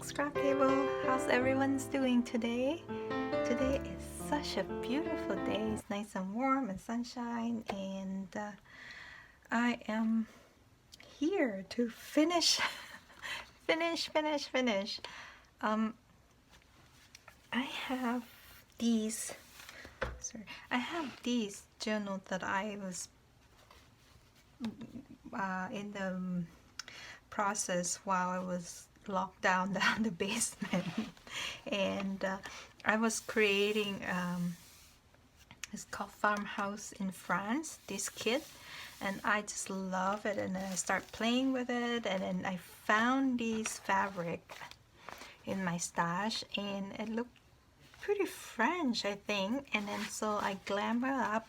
Scrap Table. How's everyone's doing today? Today is such a beautiful day. It's nice and warm and sunshine, and I am here to finish finish. I have these journals that I was in the process while I was locked down the basement, and I was creating it's called Farmhouse in France, this kit, and I just love it, and then I start playing with it, and then I found this fabric in my stash, and it looked pretty French, I think, and then so I glamor up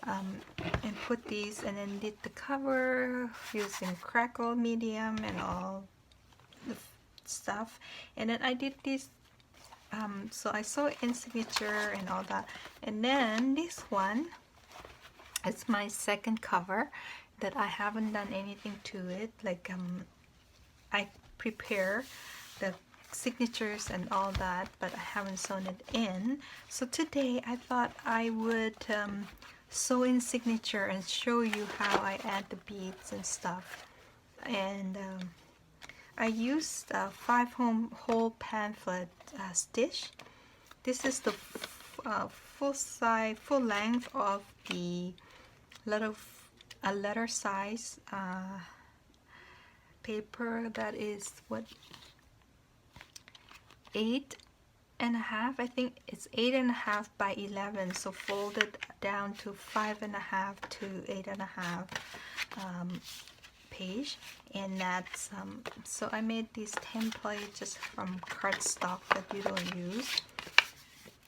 and put these, and then did the cover using crackle medium and all the stuff, and then I did this so I saw in signature and all that, and then this one is my second cover that I haven't done anything to it, like I prepare the signatures and all that, but I haven't sewn it in. So today I thought I would sew in signature and show you how I add the beads and stuff. And I used a 5-hole pamphlet stitch. This is the full length of the letter size paper. That is what, 8.5, I think it's 8.5 by 11, so folded down to 5.5 to 8.5 page, and that's so I made this template just from cardstock that you don't use.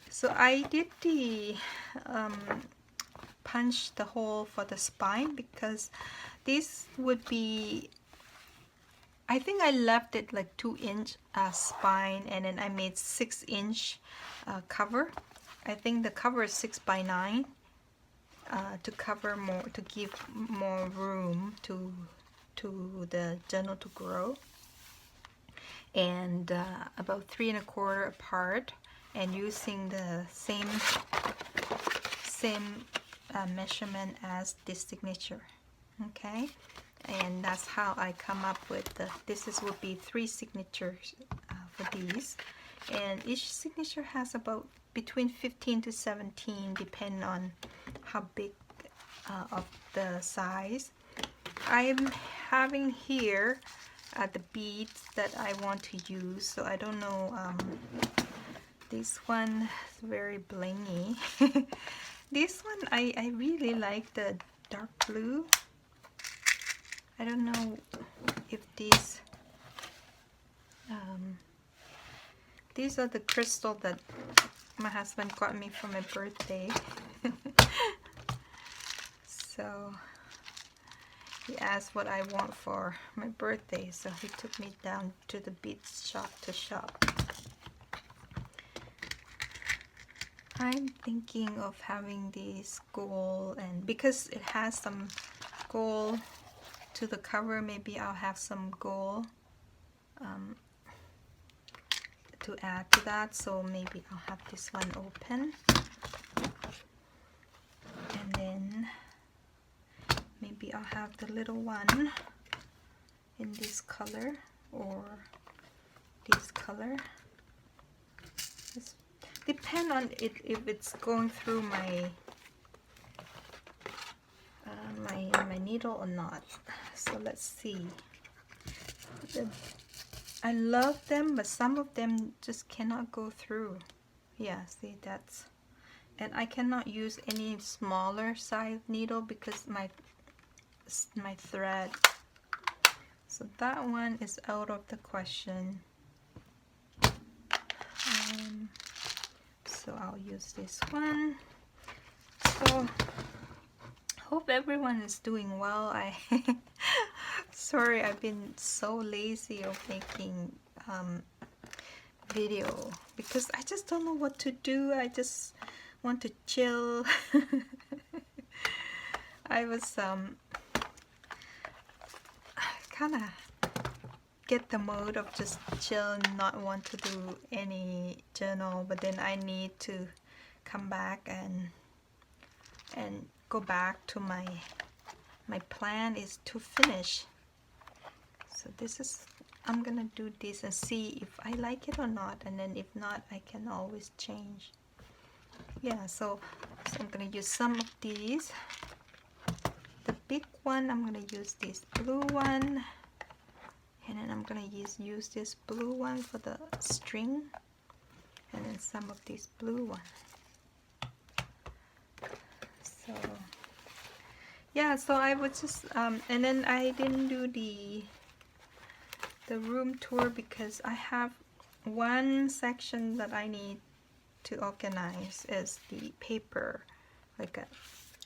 So I did the punch the hole for the spine, because this would be, I think I left it like 2-inch spine, and then I made 6-inch cover. I think the cover is 6 by 9 to cover more, to give more room to the journal to grow, and about 3 1/4 apart, and using the same measurement as this signature. Okay, and that's how I come up with would be 3 signatures for these, and each signature has about between 15 to 17 depending on how big of the size. I'm having here the beads that I want to use, so I don't know, this one is very blingy. This one I really like the dark blue. I don't know if these are the crystal that my husband got me for my birthday. So he asked what I want for my birthday, so he took me down to the beads shop to shop. I'm thinking of having these gold, and because it has some gold to the cover, maybe I'll have some gold to add to that, so maybe I'll have this one open, and then maybe I'll have the little one in this color or this color. It's depend on it if it's going through my my needle or not. So let's see. I love them, but some of them just cannot go through. Yeah, see, that's, and I cannot use any smaller size needle because my thread. So that one is out of the question. So I'll use this one. So hope everyone is doing well. Sorry, I've been so lazy of making video because I just don't know what to do. I just want to chill. I was kind of get the mode of just chill and not want to do any journal, but then I need to come back and go back to my plan is to finish. So this is, I'm gonna do this and see if I like it or not, and then if not, I can always change. Yeah, so I'm gonna use some of these. The big one, I'm gonna use this blue one, and then I'm gonna use this blue one for the string, and then some of this blue one. So yeah, so I was just and then I didn't do the room tour because I have one section that I need to organize is the paper. Like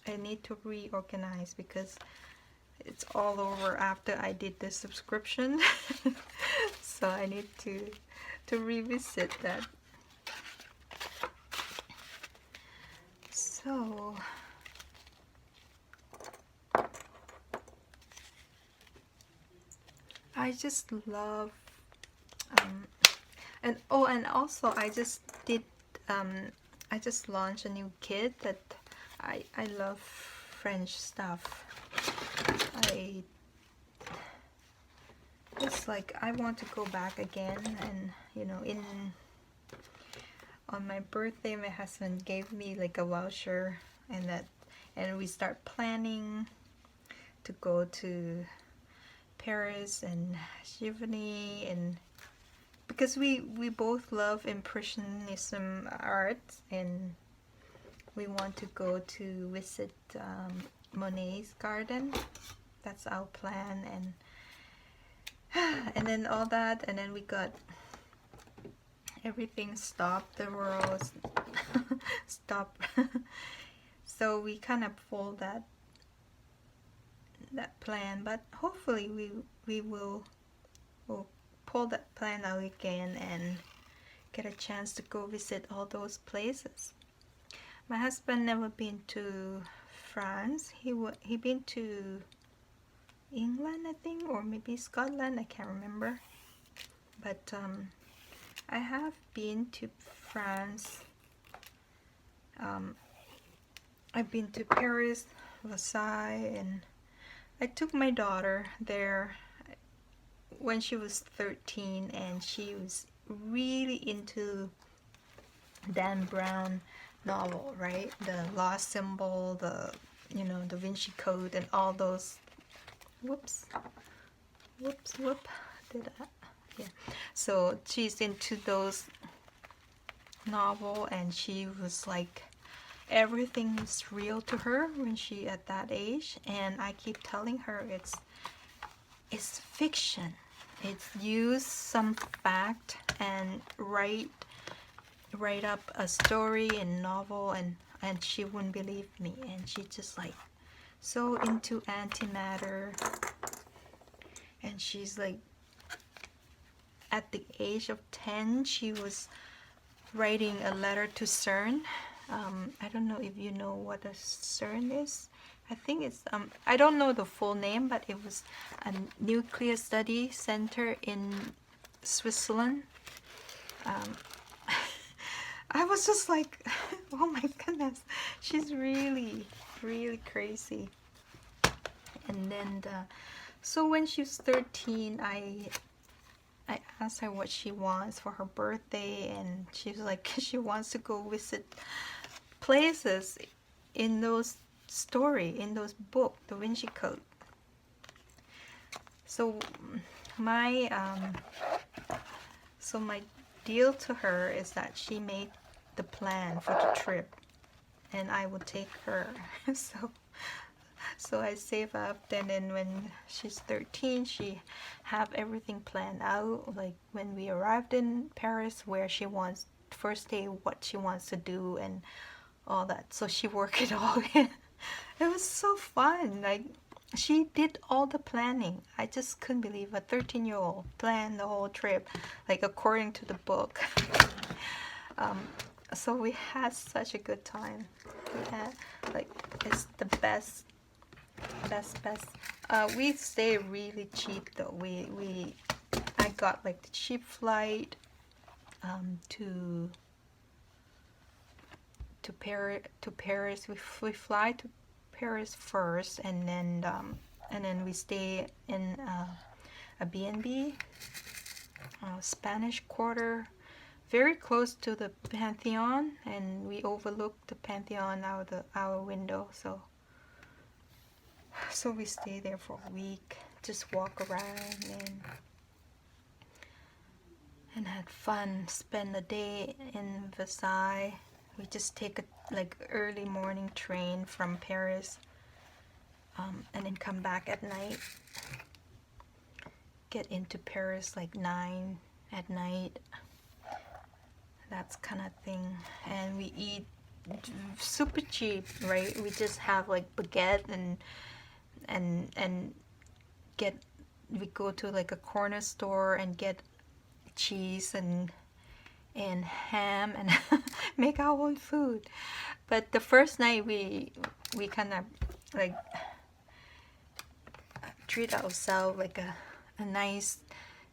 I need to reorganize because it's all over after I did the subscription. So I need to revisit that. So I just love and also I just did I just launched a new kit that I love French stuff. It's like I want to go back again, and you know, on my birthday my husband gave me like a voucher, and we start planning to go to Paris and Giverny, and because we both love Impressionism art, and we want to go to visit Monet's garden. That's our plan, and then all that, and then we got everything stopped. The world stopped. So we kind of pulled that plan, but hopefully we will pull that plan out again and get a chance to go visit all those places. My husband never been to France. He been to England, I think, or maybe Scotland, I can't remember. But I have been to France. I've been to Paris, Versailles, and I took my daughter there when she was 13, and she was really into Dan Brown novel, right? The Lost Symbol, the Da Vinci Code, and all those. Whoop. Did I? Yeah. So she's into those novel, and she was like, everything is real to her when she at that age, and I keep telling her it's fiction. It's use some fact and write up a story and novel, and she wouldn't believe me, and she just like so into antimatter, and she's like, at the age of 10 she was writing a letter to CERN. I don't know if you know what a CERN is. I think it's I don't know the full name, but it was a nuclear study center in Switzerland. I was just like, oh my goodness, she's really crazy. And then so when she was 13, I asked her what she wants for her birthday, and she was like, she wants to go visit places in those book, Da Vinci Code. So my deal to her is that she made the plan for the trip, and I would take her. So I save up, and then when she's 13, she have everything planned out. Like when we arrived in Paris, where she wants first day, what she wants to do, and all that. So she worked it all in. It was so fun. Like she did all the planning. I just couldn't believe a 13-year-old planned the whole trip, like according to the book. So we had such a good time. We had like, it's the best. We stay really cheap though. got like the cheap flight to Paris. We fly to Paris first, and then we stay in a B&B, Spanish Quarter, very close to the Pantheon, and we overlook the Pantheon out of our window. So we stay there for a week, just walk around and had fun. Spend the day in Versailles. We just take a like early morning train from Paris, and then come back at night. Get into Paris like 9 at night. That's kind of thing. And we eat super cheap, right? We just have like baguette and we go to like a corner store and get cheese and ham and make our own food. But the first night we kind of like treat ourselves like a nice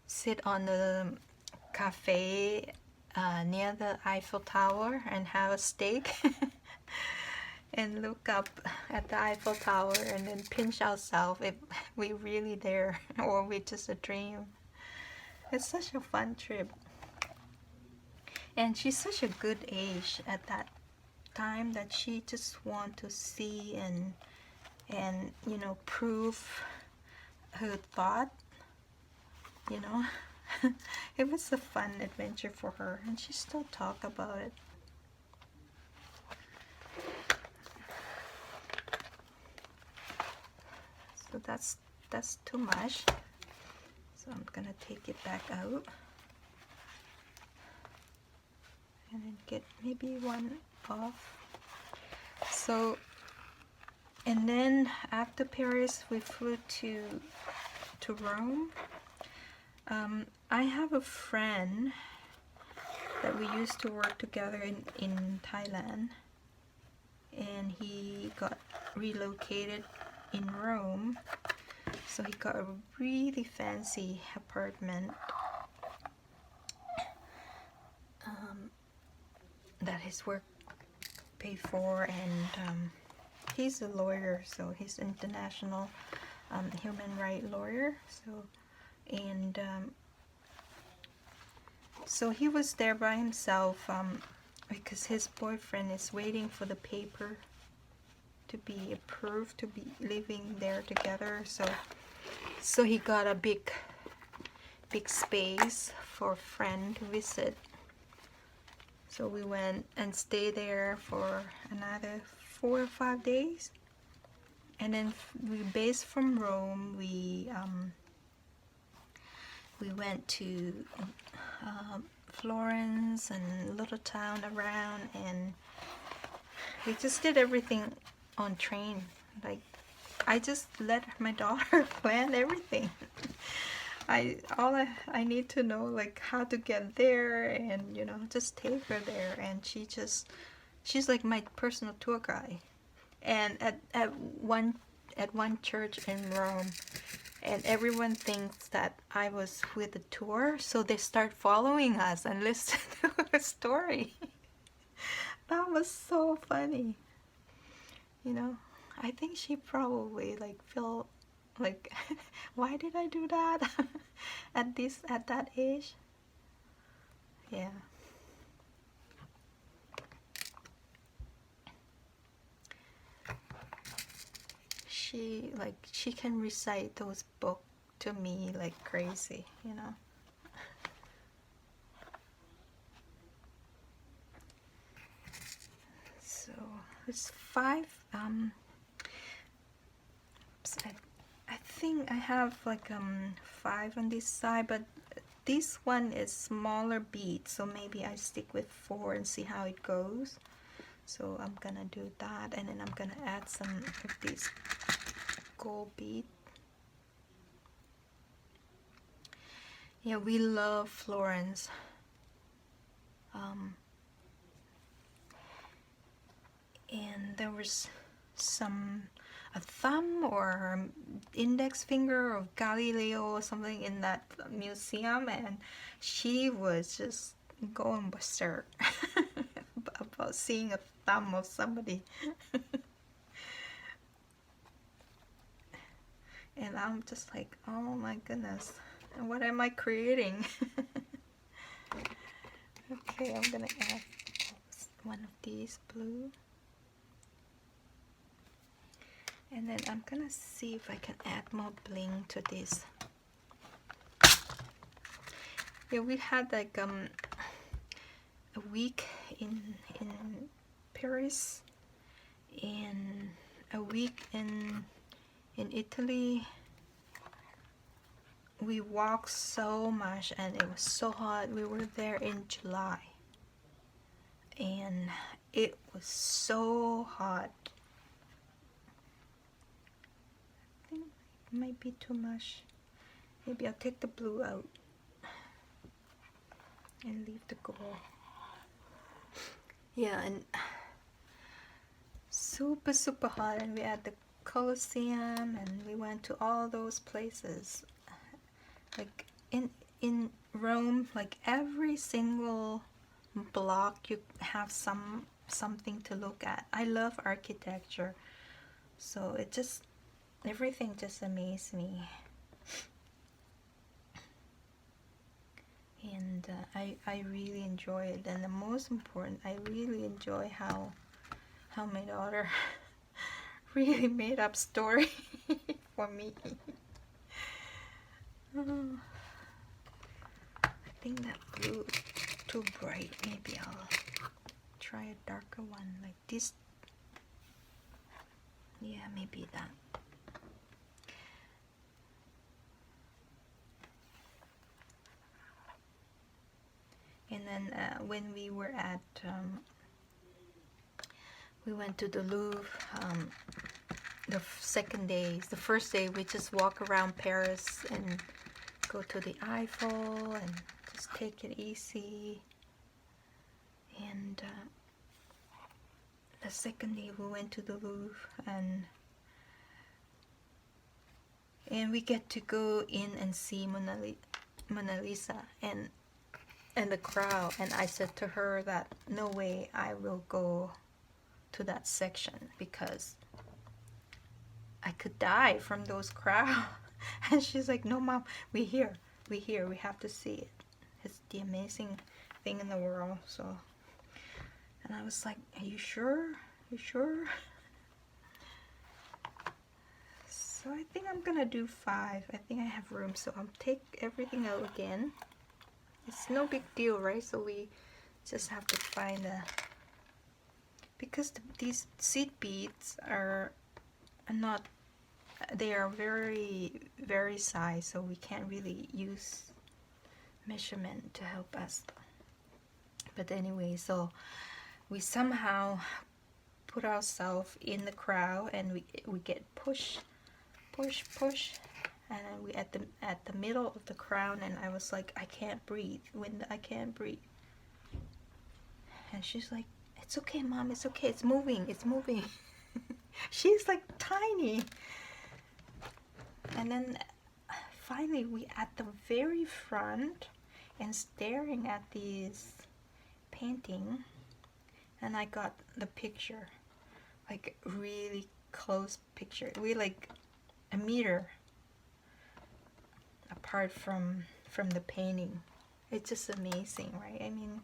sit on the cafe near the Eiffel Tower and have a steak and look up at the Eiffel Tower and then pinch ourselves if we really there or we just a dream. It's such a fun trip. And she's such a good age at that time that she just want to see and you know, prove her thought, you know. It was a fun adventure for her, and she still talk about it. So that's too much. So I'm gonna take it back out and then get maybe one off. So, and then after Paris we flew to Rome. I have a friend that we used to work together in Thailand, and he got relocated in Rome, so he got a really fancy apartment that his work paid for, and he's a lawyer, so he's an international human rights lawyer. So he was there by himself because his boyfriend is waiting for the paper to be approved to be living there together. So he got a big space for a friend to visit. So we went and stayed there for another 4 or 5 days, and then we based from Rome. We went to Florence and little town around, and we just did everything on train. Like, I just let my daughter plan everything. I need to know like how to get there, and you know, just take her there, and she's like my personal tour guide. And at one church in Rome, and everyone thinks that I was with the tour, so they start following us and listen to the story. That was so funny. You know, I think she probably like felt like, why did I do that at that age? Yeah. She can recite those books to me like crazy, you know. So it's 5 I think I have like 5 on this side, but this one is smaller beads, so maybe I stick with 4 and see how it goes. So I'm gonna do that, and then I'm gonna add some of these gold bead. Yeah, we love Florence. And there was some a thumb or index finger of Galileo or something in that museum, and she was just going berserk about seeing a thumb of somebody. And I'm just like, oh my goodness, what am I creating? Okay, I'm gonna add one of these blue. And then I'm gonna see if I can add more bling to this. Yeah, we had like a week in Paris and a week in Italy. We walked so much and it was so hot. We were there in July and it was so hot. I think it might be too much. Maybe I'll take the blue out and leave the gold. Yeah, and super hot, and we had the Colosseum and we went to all those places. Like in Rome, like every single block you have something to look at. I love architecture, so it just, everything just amazed me. And I really enjoy it, and the most important, I really enjoy how my daughter really made up story for me. I think that blue is too bright. Maybe I'll try a darker one like this. Yeah, maybe that. And then when we were at, we went to the Louvre, the second day. The first day we just walk around Paris and go to the Eiffel and just take it easy. And the second day we went to the Louvre, and we get to go in and see Mona Lisa and the crowd. And I said to her that no way I will go to that section because I could die from those crowds. And she's like, no mom, we here, we have to see it. It's the amazing thing in the world. So, and I was like, are you sure? You sure? So I think I'm gonna do 5. I think I have room, so I'll take everything out again. It's no big deal, right? So we just have to find a, because these seed beads are not, they are very size, so we can't really use measurement to help us. But anyway, so we somehow put ourselves in the crowd, and we get push, and then we at the middle of the crowd, and I was like, I can't breathe. I can't breathe. And she's like, it's okay, mom, it's okay, it's moving. She's like tiny. And then finally we at the very front and staring at these painting, and I got the picture, like really close picture. We like a meter apart from the painting. It's just amazing, right? I mean,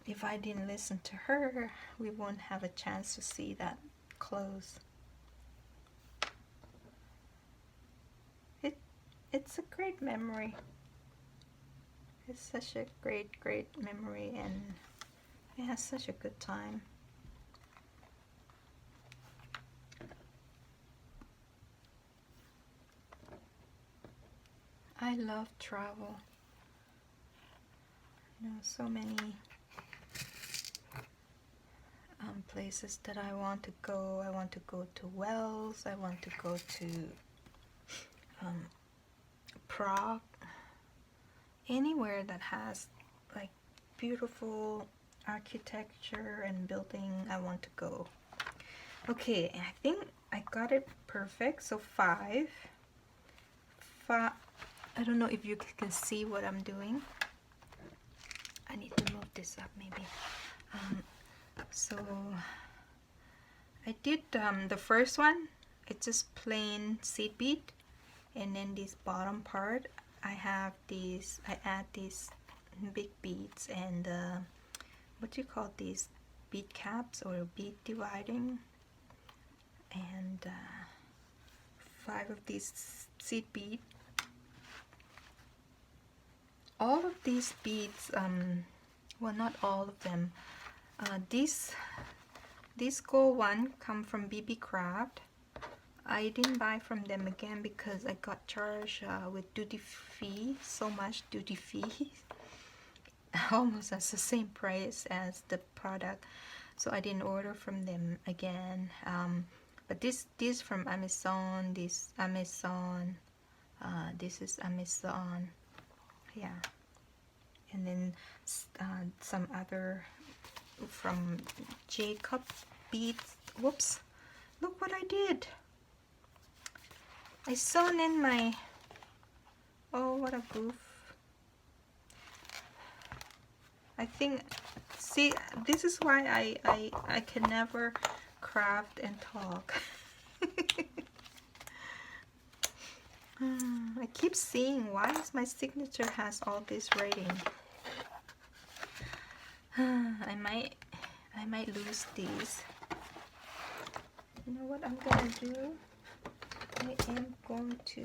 if I didn't listen to her, we won't have a chance to see that close. It's a great memory. It's such a great memory, and we had such a good time. I love travel. You know, so many places that I want to go. I want to go to Wales. I want to go to Prague. Anywhere that has like beautiful architecture and building, I want to go. Okay, I think I got it perfect. So 5. I don't know if you can see what I'm doing. I need to move this up maybe. So I did the first one. It's just plain seed bead, and then this bottom part I add these big beads and what do you call these, bead caps or bead dividing, and 5 of these seed bead. All of these beads, well, not all of them. This gold one come from BB Craft. I didn't buy from them again because I got charged with duty fee, so much duty fee, almost as the same price as the product. So I didn't order from them again. But this from Amazon. This Amazon. This is Amazon. Yeah. And then some other from Jacob beads. Whoops! Look what I did. I sewn in my, oh, what a goof. I think, see, this is why I can never craft and talk. I keep seeing, why is my signature has all this writing? I might lose these. You know what I'm gonna do? I am going to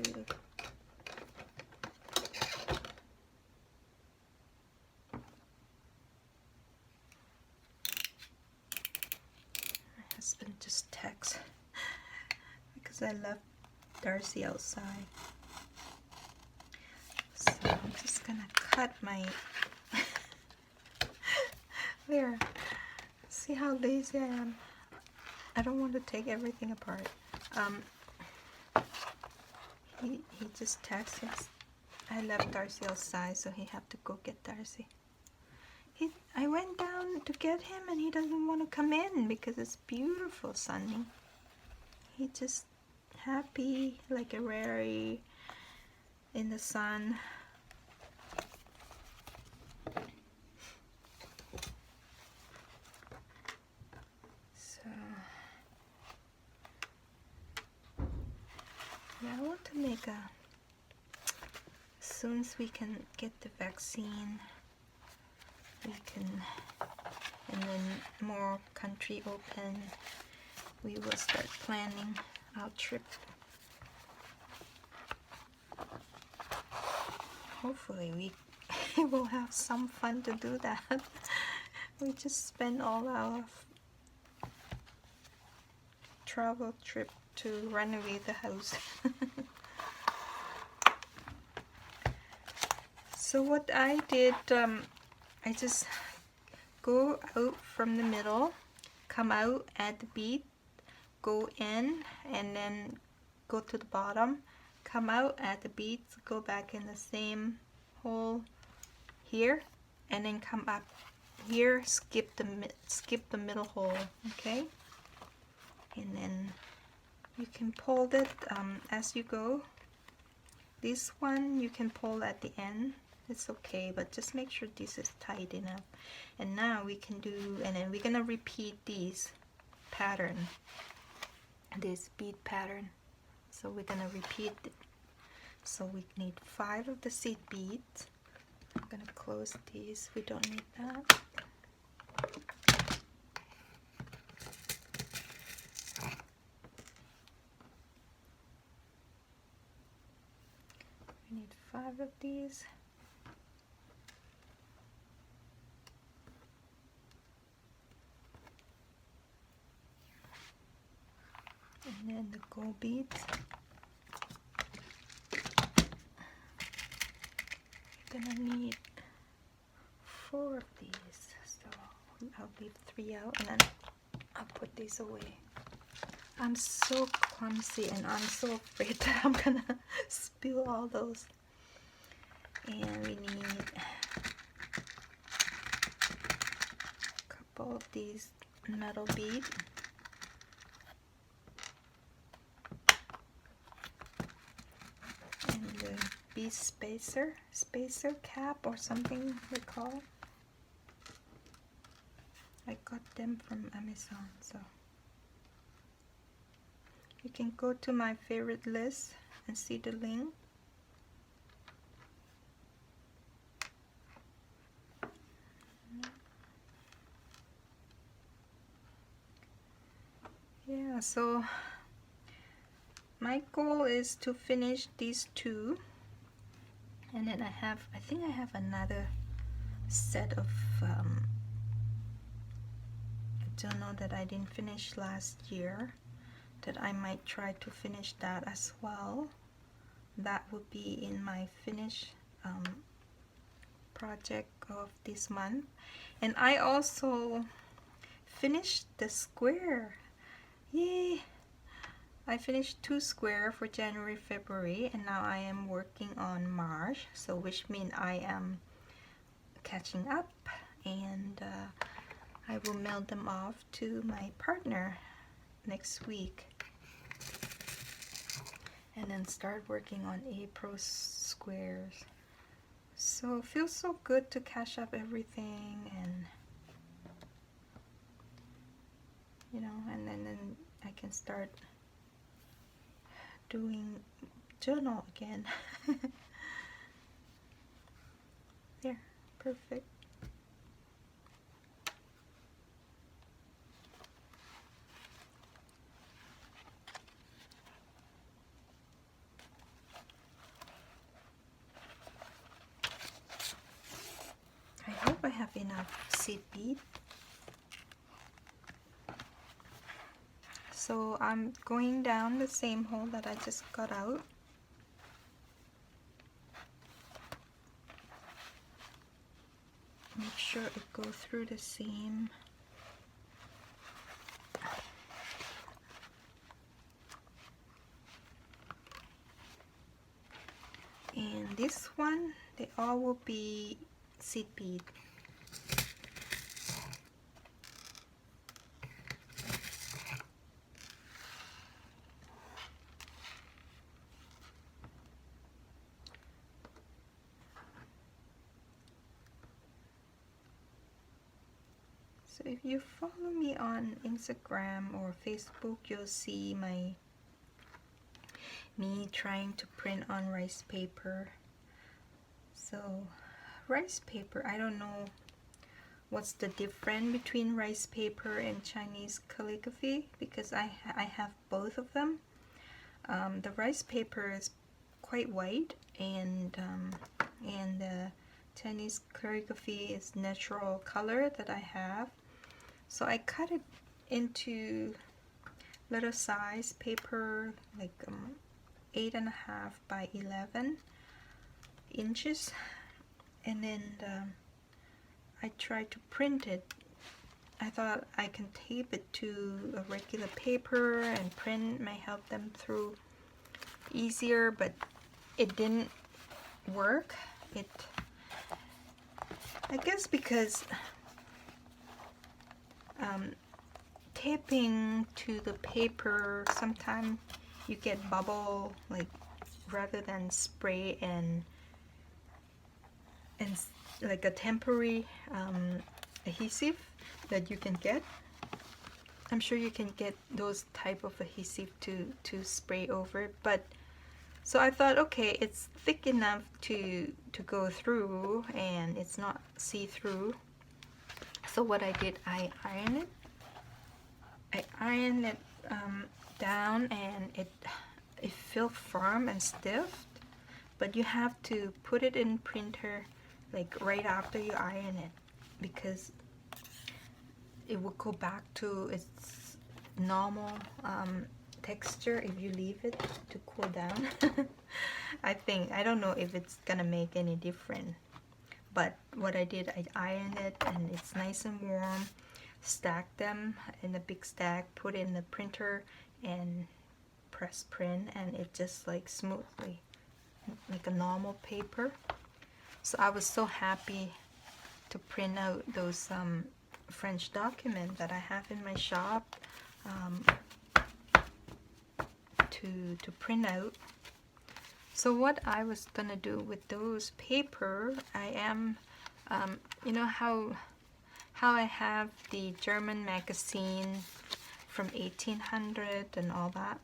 my husband just texted because I left Darcy outside. So I'm just gonna cut my there. See how lazy I am. I don't want to take everything apart. He just texted us. I left Darcy outside, so he had to go get Darcy. I went down to get him, and he doesn't want to come in because it's beautiful, sunny. He just happy, like a rarity in the sun. Yeah, I want to make as soon as we can get the vaccine, we can, and then more country open, we will start planning our trip. Hopefully we will have some fun to do that. We just spend all our travel trip to renovate the house. So what I did, I just go out from the middle, come out at the bead, go in, and then go to the bottom, come out at the beads, go back in the same hole here, and then come up here, skip the middle hole, okay? And then you can pull it as you go. This one you can pull at the end. It's okay, but just make sure this is tight enough. And now we can do, and then we're gonna repeat this pattern, this bead pattern. So we're gonna repeat it. So we need 5 of the seed beads. I'm gonna close these. We don't need that. We need 5 of these. And then the gold beads. We're gonna need 4 of these. So I'll leave 3 out and then I'll put these away. I'm so clumsy and I'm so afraid that I'm gonna spill all those. And we need a couple of these metal beads. USB spacer cap or something they call it. I got them from Amazon, so you can go to my favorite list and see the link. Yeah, so my goal is to finish these two, and then I think I have another set of journal that I didn't finish last year that I might try to finish that as well. That would be in my finish project of this month. And I also finished the square. Yay! I finished 2 square for January, February, and now I am working on March, so which means I am catching up, and I will mail them off to my partner next week, and then start working on April squares. So it feels so good to catch up everything, and you know, and then I can start doing journal again. There, perfect. I hope I have enough seed bead. So I'm going down the same hole that I just cut out. Make sure it goes through the seam. And this one, they all will be seed bead. So if you follow me on Instagram or Facebook, you'll see me trying to print on rice paper. So rice paper, I don't know what's the difference between rice paper and Chinese calligraphy, because I have both of them. The rice paper is quite white, and the Chinese calligraphy is natural color that I have. So I cut it into little size paper, like 8.5 by 11 inches, and then I tried to print it. I thought I can tape it to a regular paper and print may help them through easier, but it didn't work. I guess because taping to the paper, sometimes you get bubble, like rather than spray and like a temporary adhesive that you can get. I'm sure you can get those type of adhesive to spray over it, but so I thought, okay, it's thick enough to go through and it's not see-through. So what I did, I ironed it. Down, and it felt firm and stiff, but you have to put it in printer like right after you iron it, because it will go back to its normal texture if you leave it to cool down. I don't know if it's gonna make any difference, but what I did, I ironed it and it's nice and warm. Stack them in a big stack, put it in the printer and press print, and it just like smoothly, like a normal paper. So I was so happy to print out those French documents that I have in my shop to print out. So what I was gonna do with those paper, I am, you know how I have the German magazine from 1800 and all that.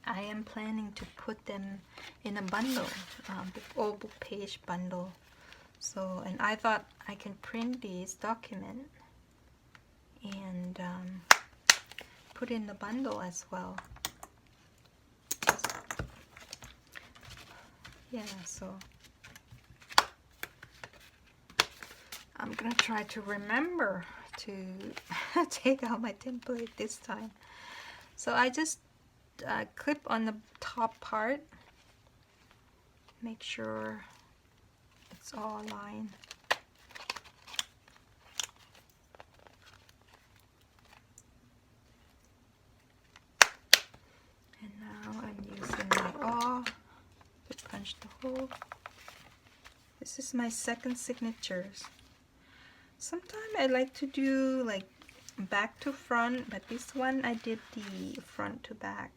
I am planning to put them in a bundle, the old book page bundle. So, and I thought I can print these document and put in the bundle as well. Yeah, so I'm gonna try to remember to take out my template this time. So I just clip on the top part, make sure it's all aligned. And now I'm using my awl to punch the hole. This is my second signatures. Sometimes I like to do like back to front, but this one I did the front to back.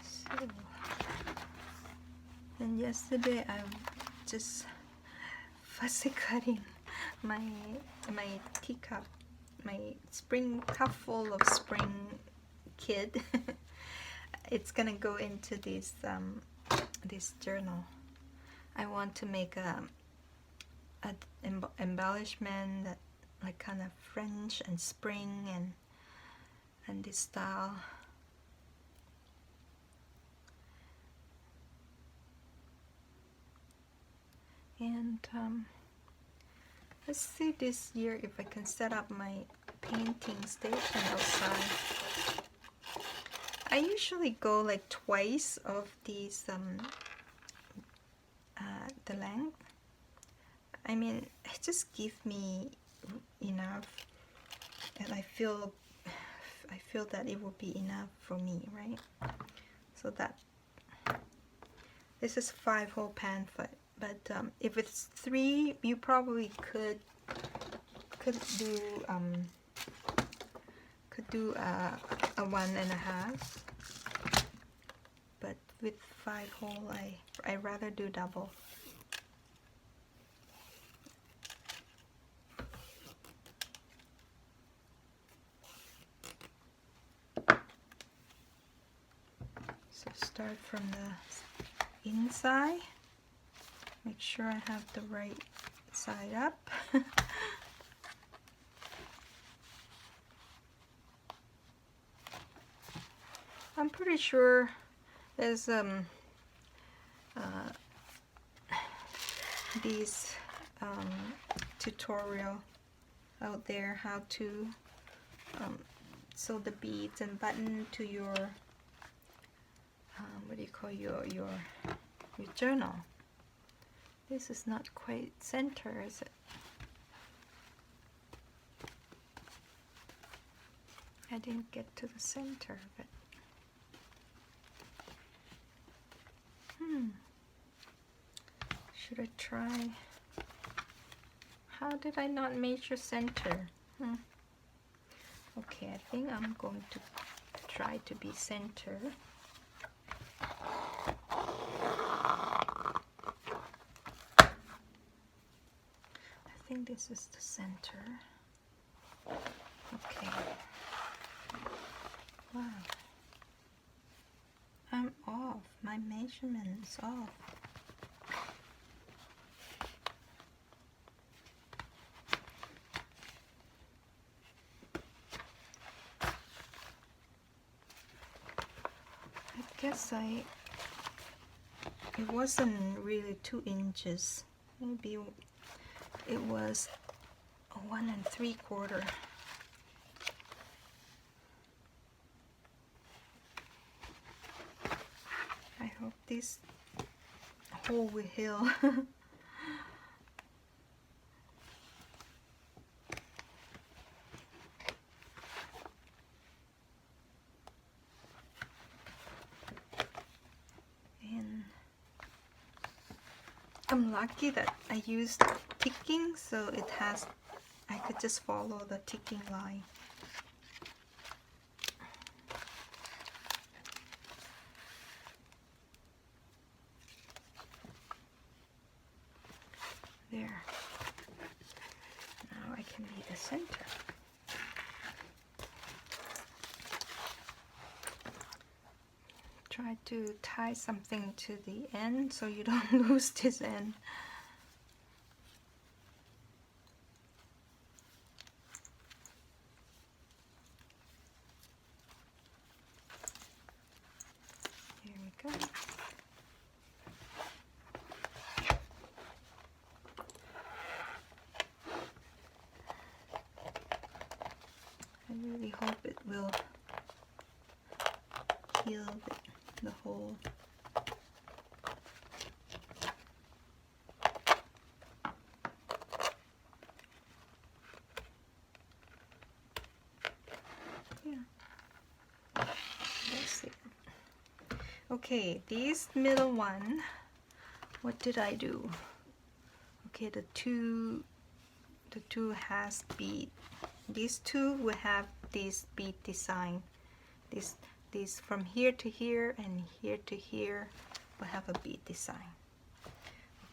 So, and yesterday I just fussy cutting my teacup, my spring cup full of spring kid. It's gonna go into this journal. I want to make a embellishment that like kind of French and spring and this style. And let's see this year if I can set up my painting station outside. I usually go like twice of these the length. I mean, it just gives me enough, and I feel that it will be enough for me, right? So that this is 5-hole pan foot, but if it's 3, you probably could do a 1.5. But with 5-hole, I rather do double. So start from the inside. Make sure I have the right side up. I'm pretty sure there's these tutorial out there how to sew the beads and button to your what do you call your journal. This is not quite center, is it? I didn't get to the center of it. Should I try? How did I not measure center? Okay, I think I'm going to try to be center. I think this is the center. Okay. Wow. I'm off. My measurement is off. I guess it wasn't really 2 inches. Maybe it was 1 3/4. I hope this hole will heal. And I'm lucky that I used ticking, so it has, I could just follow the ticking line. There. Now I can be the center. Try to tie something to the end so you don't lose this end. Here we go. I really hope it will heal the hole. Yeah. Let's see. Okay, this middle one, what did I do? Okay, the two has bead. These two will have this bead design. This from here to here and here to here will have a bead design.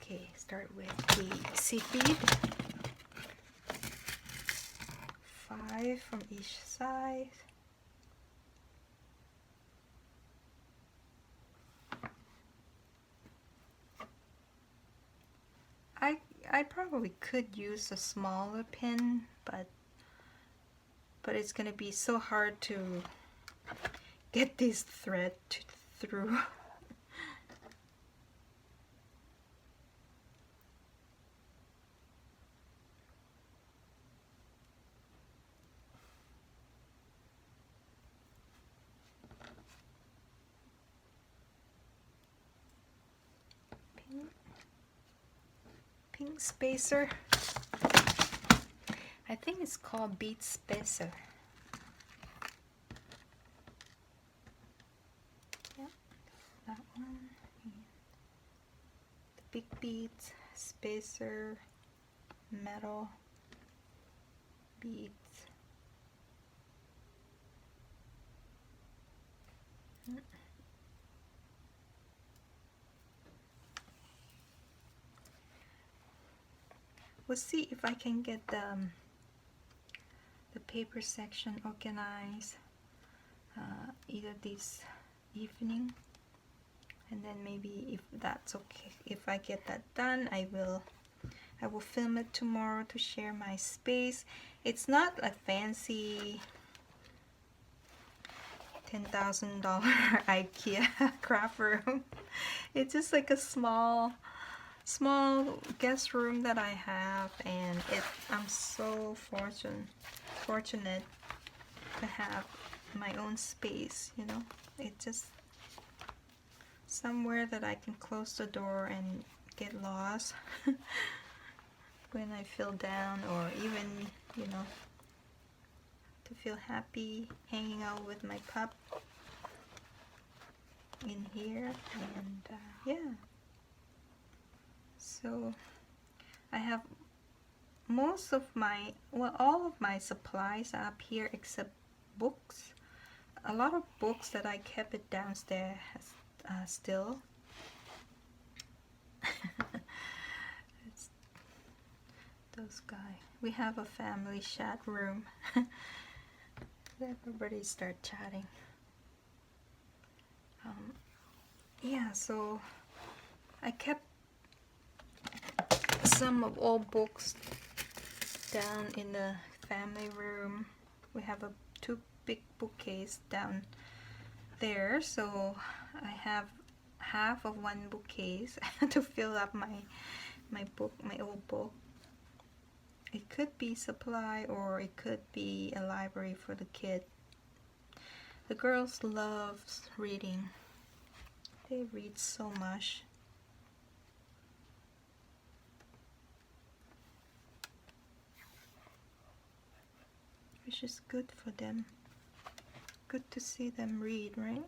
Okay, start with the seed bead. 5 from each side. I probably could use a smaller pin, but it's gonna be so hard to get this thread through. Pink spacer. I think it's called bead spacer. Yeah, that one. The big beads, spacer, metal beads. We'll see if I can get the paper section organized either this evening, and then maybe if that's okay, if I get that done, I will film it tomorrow to share my space. It's not a fancy $10,000 IKEA craft room. It's just like a small guest room that I have, and I'm so fortunate to have my own space, you know. It's just somewhere that I can close the door and get lost when I feel down, or even, you know, to feel happy hanging out with my pup in here. And yeah, so I have most of my, well, all of my supplies up here except books. A lot of books that I kept it downstairs still. It's those guys. We have a family chat room. Everybody start chatting. Yeah, so I kept some of all books down in the family room. We have two big bookcases down there, so I have half of one bookcase to fill up my old book. It could be supply, or it could be a library for the kid. The girls love reading. They read so much. Which is good for them. Good to see them read, right?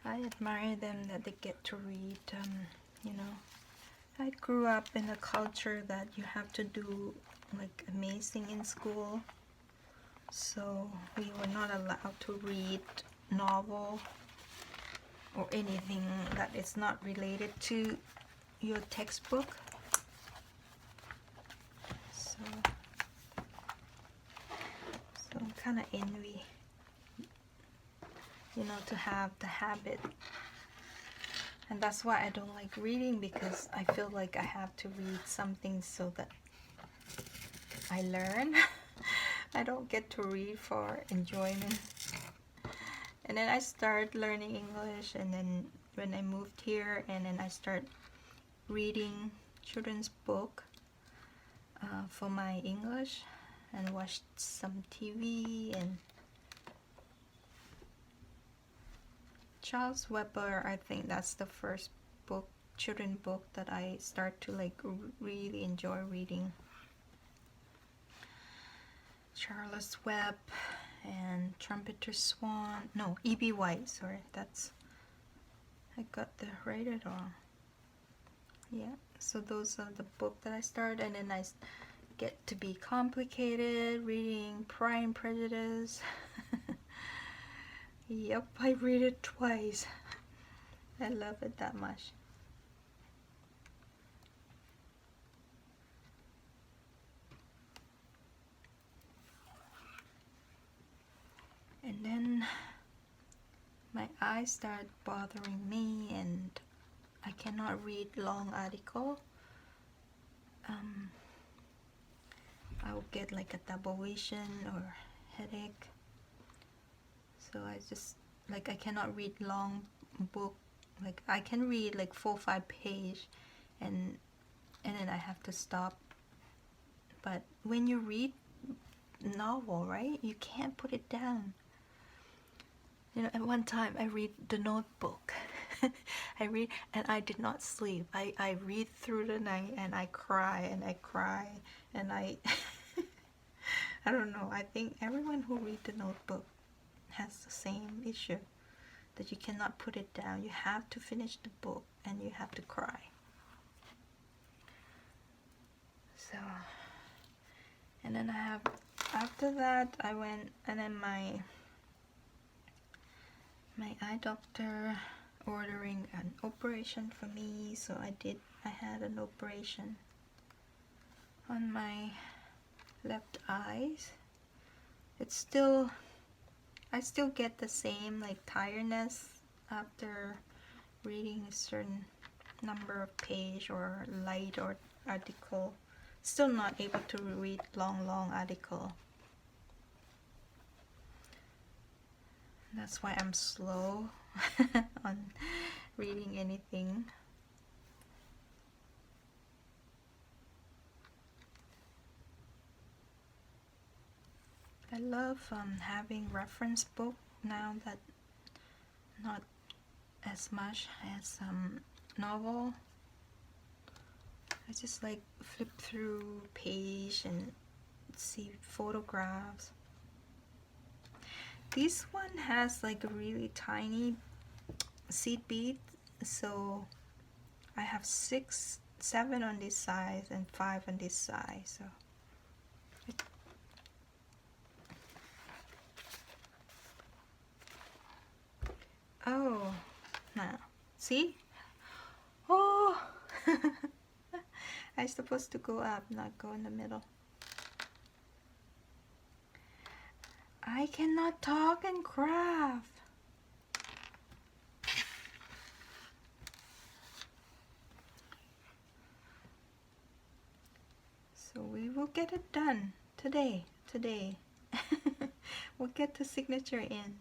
I admire them that they get to read. You know, I grew up in a culture that you have to do like amazing in school, so we were not allowed to read novel or anything that is not related to your textbook. So I'm kind of envy, you know, to have the habit. And that's why I don't like reading, because I feel like I have to read something so that I learn. I don't get to read for enjoyment. And then I started learning English, and then when I moved here, and then I started reading children's book for my English, and watched some TV. And Charles Weber, I think that's the first book, children's book, that I start to like really enjoy reading. Charles Webb and Trumpeter Swan. No, E.B. White. Sorry, that's, I got the rated wrong. Yeah, so those are the book that I started, and then I get to be complicated, reading Pride and Prejudice. Yep, I read it twice. I love it that much. And then my eyes start bothering me, and I cannot read long article. I will get like a double vision or headache. So I just, like, I cannot read long book. Like, I can read like 4 or 5 page, and then I have to stop. But when you read novel, right, you can't put it down. You know, at one time I read The Notebook. I read, and I did not sleep. I read through the night, and I cry and I cry, and I I don't know, I think everyone who read The Notebook has the same issue, that you cannot put it down. You have to finish the book, and you have to cry. So, and then I have, after that I went, and then my eye doctor ordering an operation for me, so I had an operation on my left eyes. It's still, I still get the same like tiredness after reading a certain number of page or light or article. Still not able to read long article. That's why I'm slow on reading anything. I love having reference book now, that not as much as novel. I just like flip through page and see photographs. This one has like a really tiny seed bead, so I have 6, 7 on this side and 5 on this side. So oh, now see? Oh, I'm supposed to go up, not go in the middle. I cannot talk and craft. So we will get it done today. We'll get the signature in,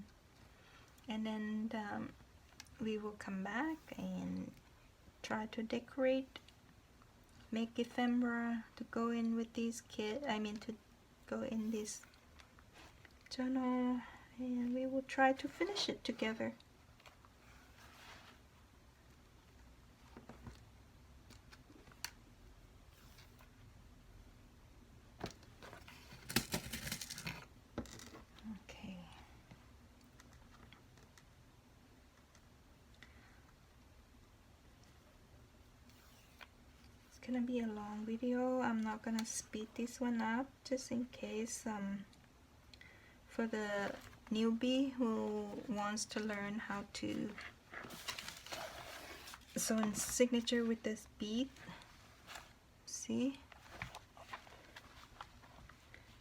and then we will come back and try to decorate, make ephemera to go in with these to go in this journal, and we will try to finish it together. Okay. gonna be a long video. I'm not gonna speed this one up just in case for the newbie who wants to learn how to sew in signature with this bead. See?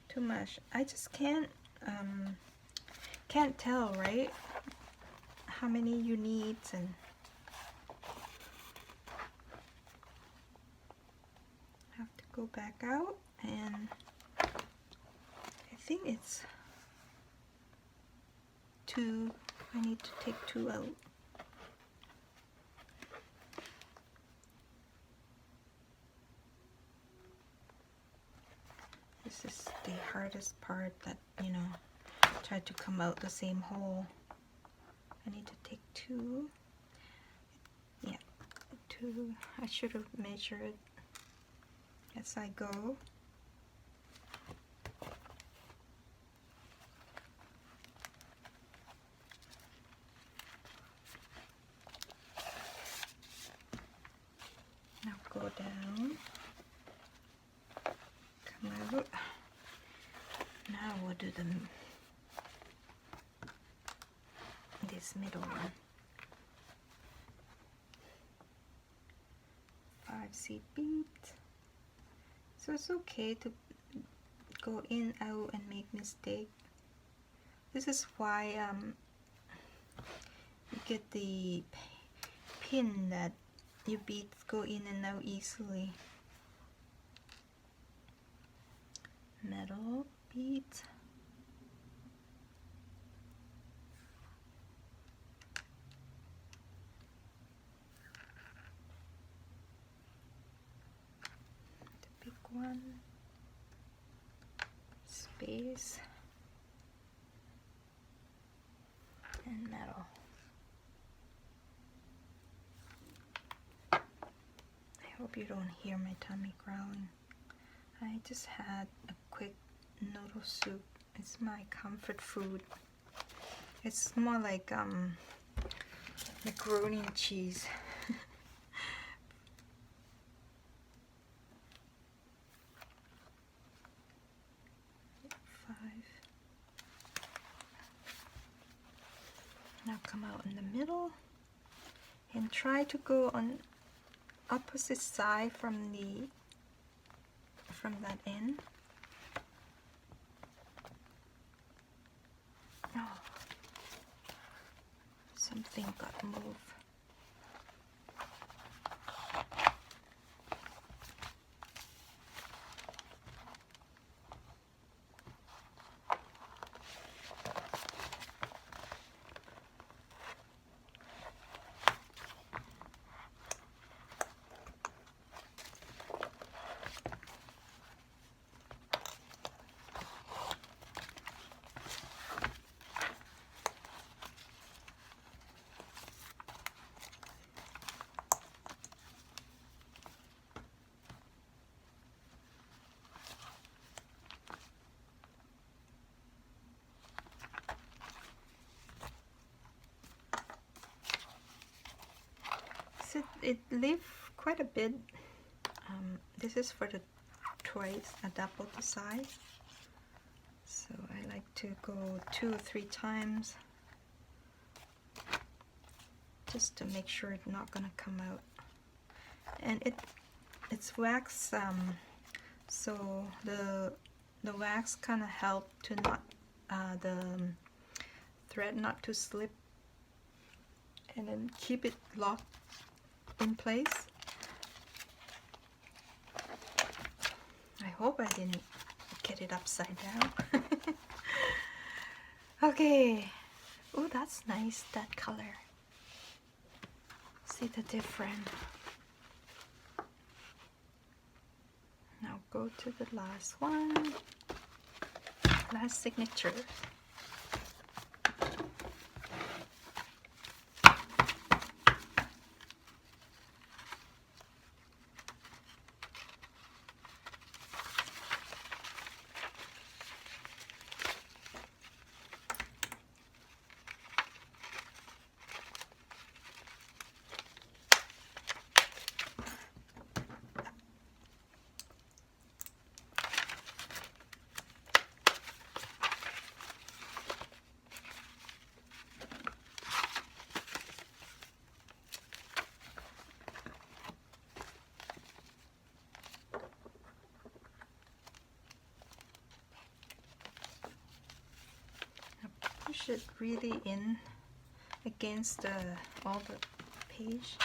Too much. I just can't tell, right? How many you need, and have to go back out, and I think it's 2. I need to take 2 out. This is the hardest part, that, you know, try to come out the same hole. I need to take 2. Yeah, 2. I should have measured as I go. Now go down, come out. Now we'll do this middle one. 5 seed beads. So it's okay to go in, out, and make mistake. This is why you get the pin that your beads go in and out easily. Metal beads. The big one. Space. And metal. I hope you don't hear my tummy growling. I just had a quick noodle soup. It's my comfort food. It's more like macaroni and cheese. 5. Now come out in the middle and try to go on opposite side from that end. Oh, something got moved. It leave quite a bit. This is for the twice, a double the size. So I like to go 2 or 3 times just to make sure it's not gonna come out. And it's wax, so the wax kind of help to not the thread not to slip, and then keep it locked in place. I hope I didn't get it upside down. Okay. Oh, that's nice, that color. See the difference. Now go to the last one. Last signature. push it really in against all the page.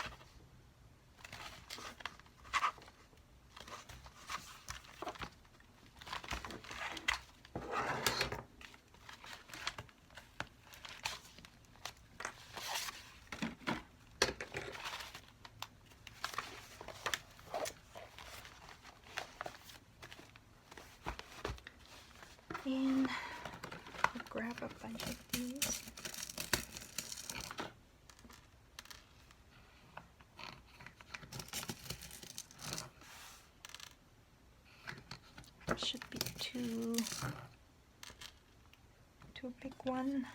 And I'll grab a bunch of these. There should be two big one.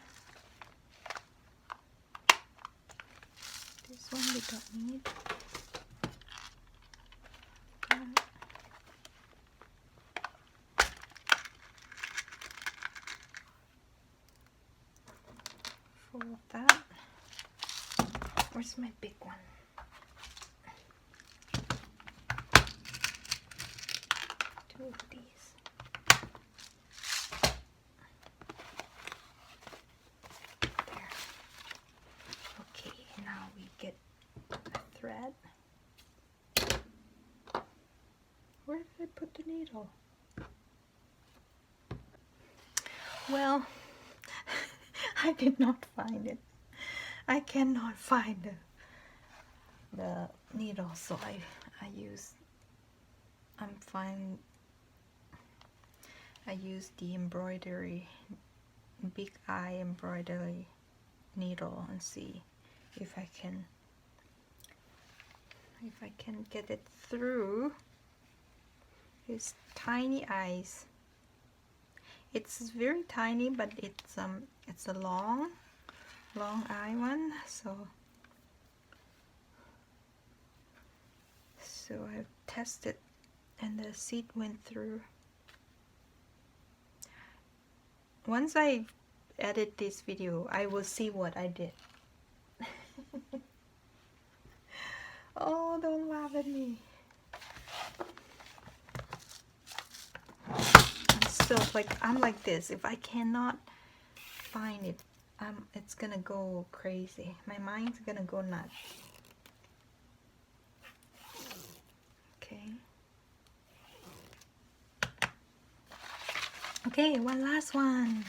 This one we don't need. Full of that. Where's my big one? Two of these. There. Okay, now we get a thread. Where did I put the needle? Well, I did not find it. I cannot find the needle, so I use the embroidery, big eye embroidery needle and see if I can get it through his tiny eyes. It's very tiny, but it's a long eye one, so I've tested and the seed went through. Once I edit this video, I will see what I did. Oh, don't laugh at me. I'm like this. If I cannot find it, it's gonna go crazy. My mind's gonna go nuts. Okay. Okay, one last one.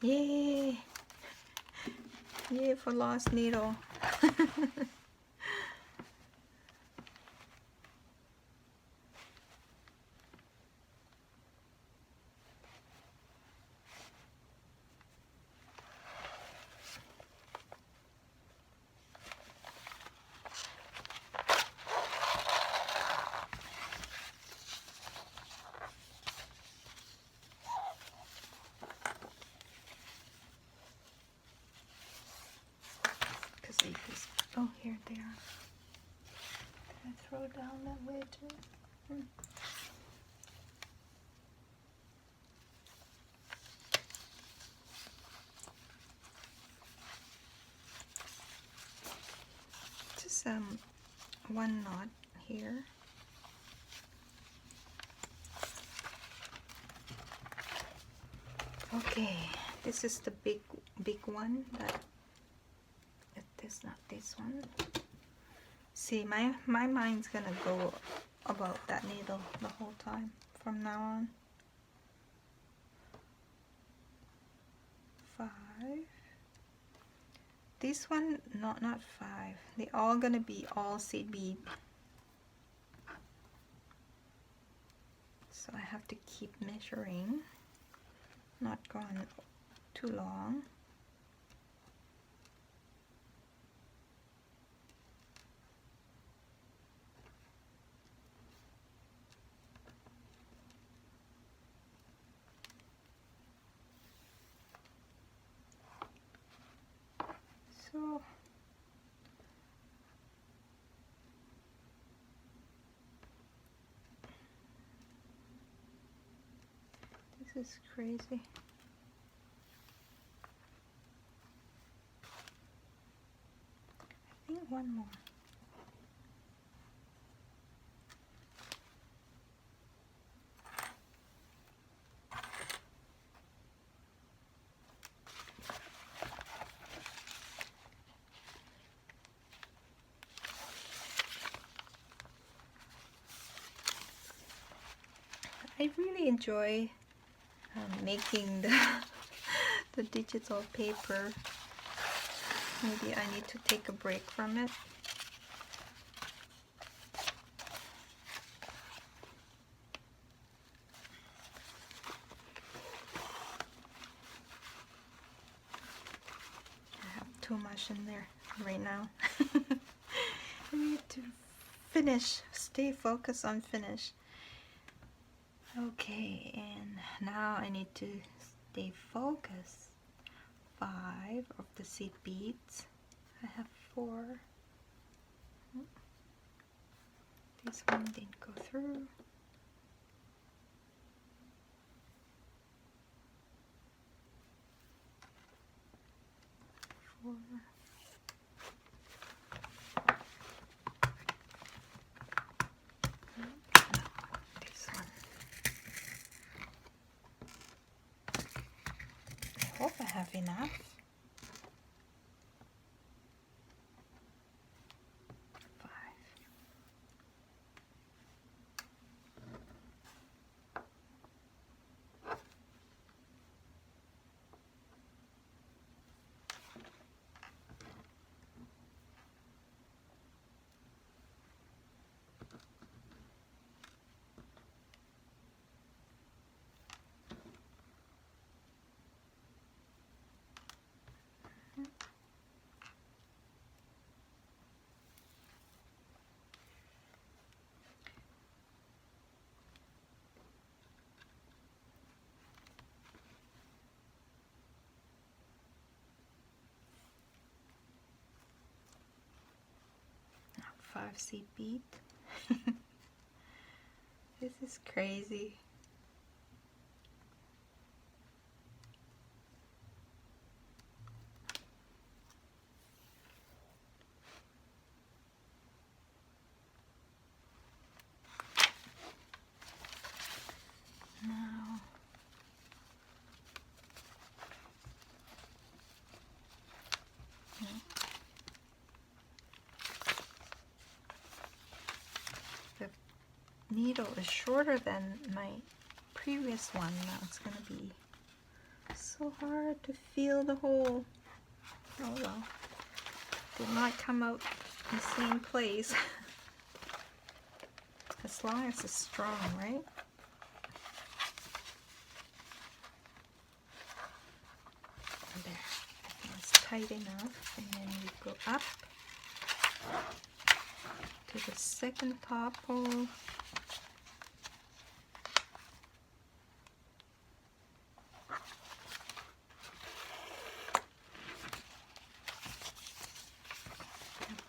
Yay! Yay for lost needle. Oh, here they are. Did I throw down that way too? Just one knot here. Okay, this is the big one that. It's not this one. See, my mind's gonna go about that needle the whole time from now on. 5. This one, not 5. They all gonna be all seed bead. So I have to keep measuring, not going too long. So this is crazy. I think one more. I really enjoy making the digital paper. Maybe I need to take a break from it. I have too much in there right now. I need to finish, stay focused on finish. Okay, and now I need to stay focused. 5 of the seed beads. I have 4. This one didn't go through. 4. This one. I hope I have enough. 5. Now 5 seed bead. This is crazy. Now the needle is shorter than my previous one. Now it's going to be so hard to feel the hole. Oh well, did not come out in the same place. As long as it's strong, right? There, I think it's tight enough. And then we go up to the second top hole.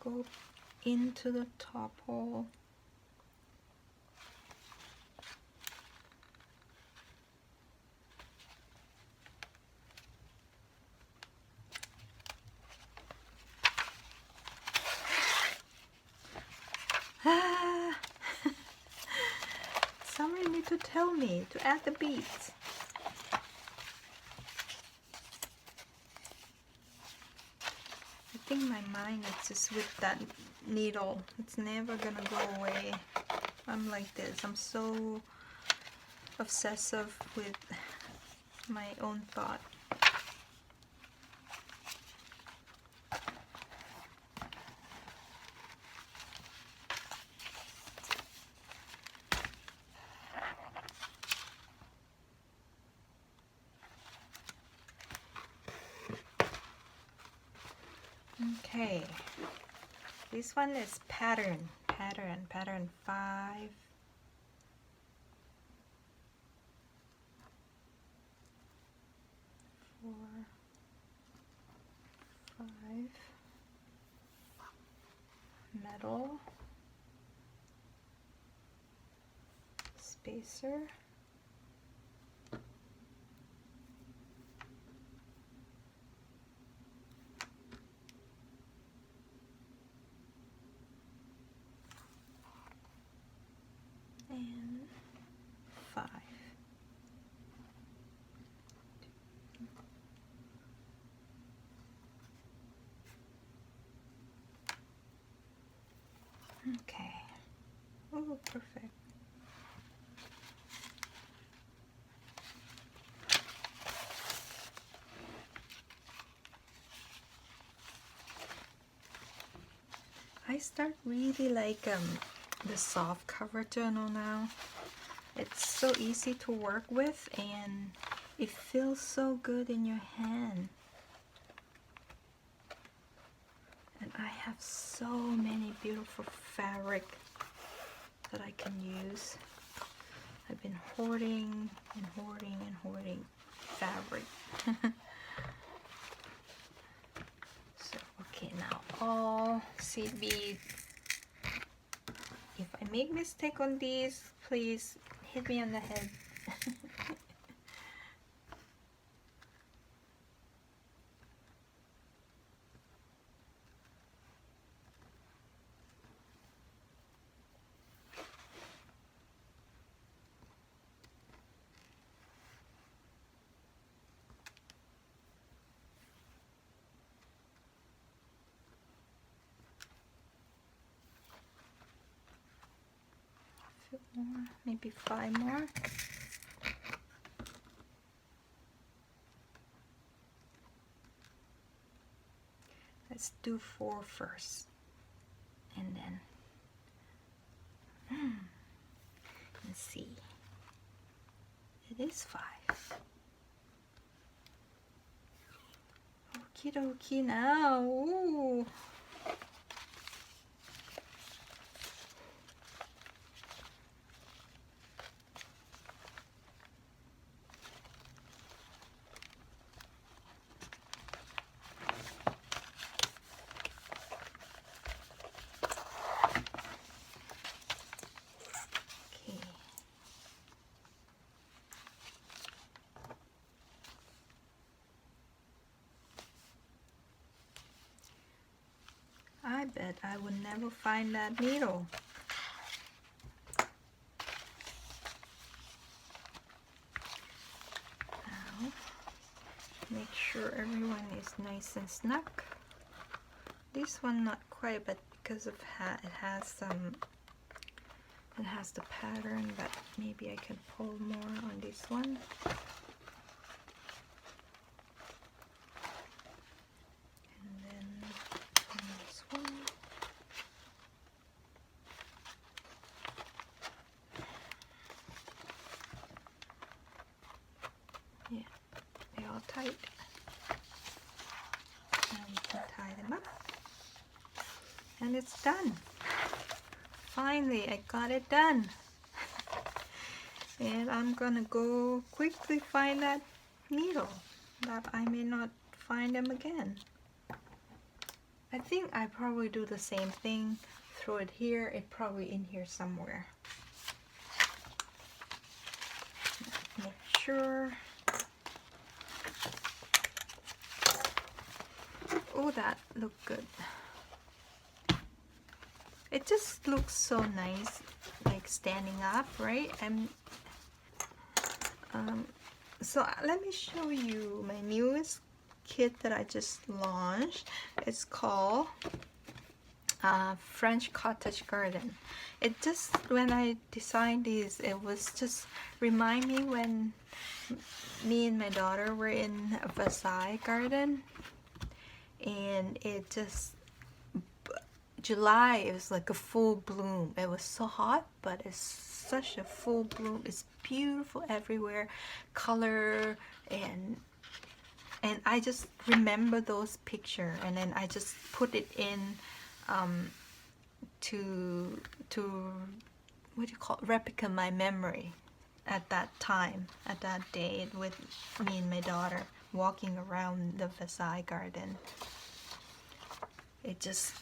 Go into the top hole. Ah. Somebody need to tell me to add the beads. I think my mind is just with that needle. It's never gonna go away. I'm like this. I'm so obsessive with my own thought. Okay, this one is pattern 5, 4, 5, metal, spacer, and 5. Okay. Oh, perfect. I start really like the soft cover journal now. It's so easy to work with and it feels so good in your hand. And I have so many beautiful fabric that I can use. I've been hoarding and hoarding and hoarding fabric. So, okay, now all seed bead. If I make mistake on these, please hit me on the head. More, maybe 5 more. Let's do 4 first, and then let's see. It is 5. Okie dokie now. Ooh. I bet I would never find that needle. Now, make sure everyone is nice and snug. This one not quite, but because of it has the pattern, but maybe I can pull more on this one. Yeah, they're all tight. Now we can tie them up. And it's done. Finally, I got it done. And I'm gonna go quickly find that needle that I may not find them again. I think I probably do the same thing. Throw it here, it's probably in here somewhere. Make sure. Oh, that looked good. It just looks so nice, like standing up, right? So let me show you my newest kit that I just launched. It's called French Cottage Garden. It just, when I designed these, it was just remind me when me and my daughter were in a Versailles garden, and it just, July, it was like a full bloom. It was so hot, but it's such a full bloom. It's beautiful everywhere, color, and I just remember those pictures, and then I just put it in to what do you call it? Replica my memory at that time, at that day, with me and my daughter walking around the Versailles garden. It just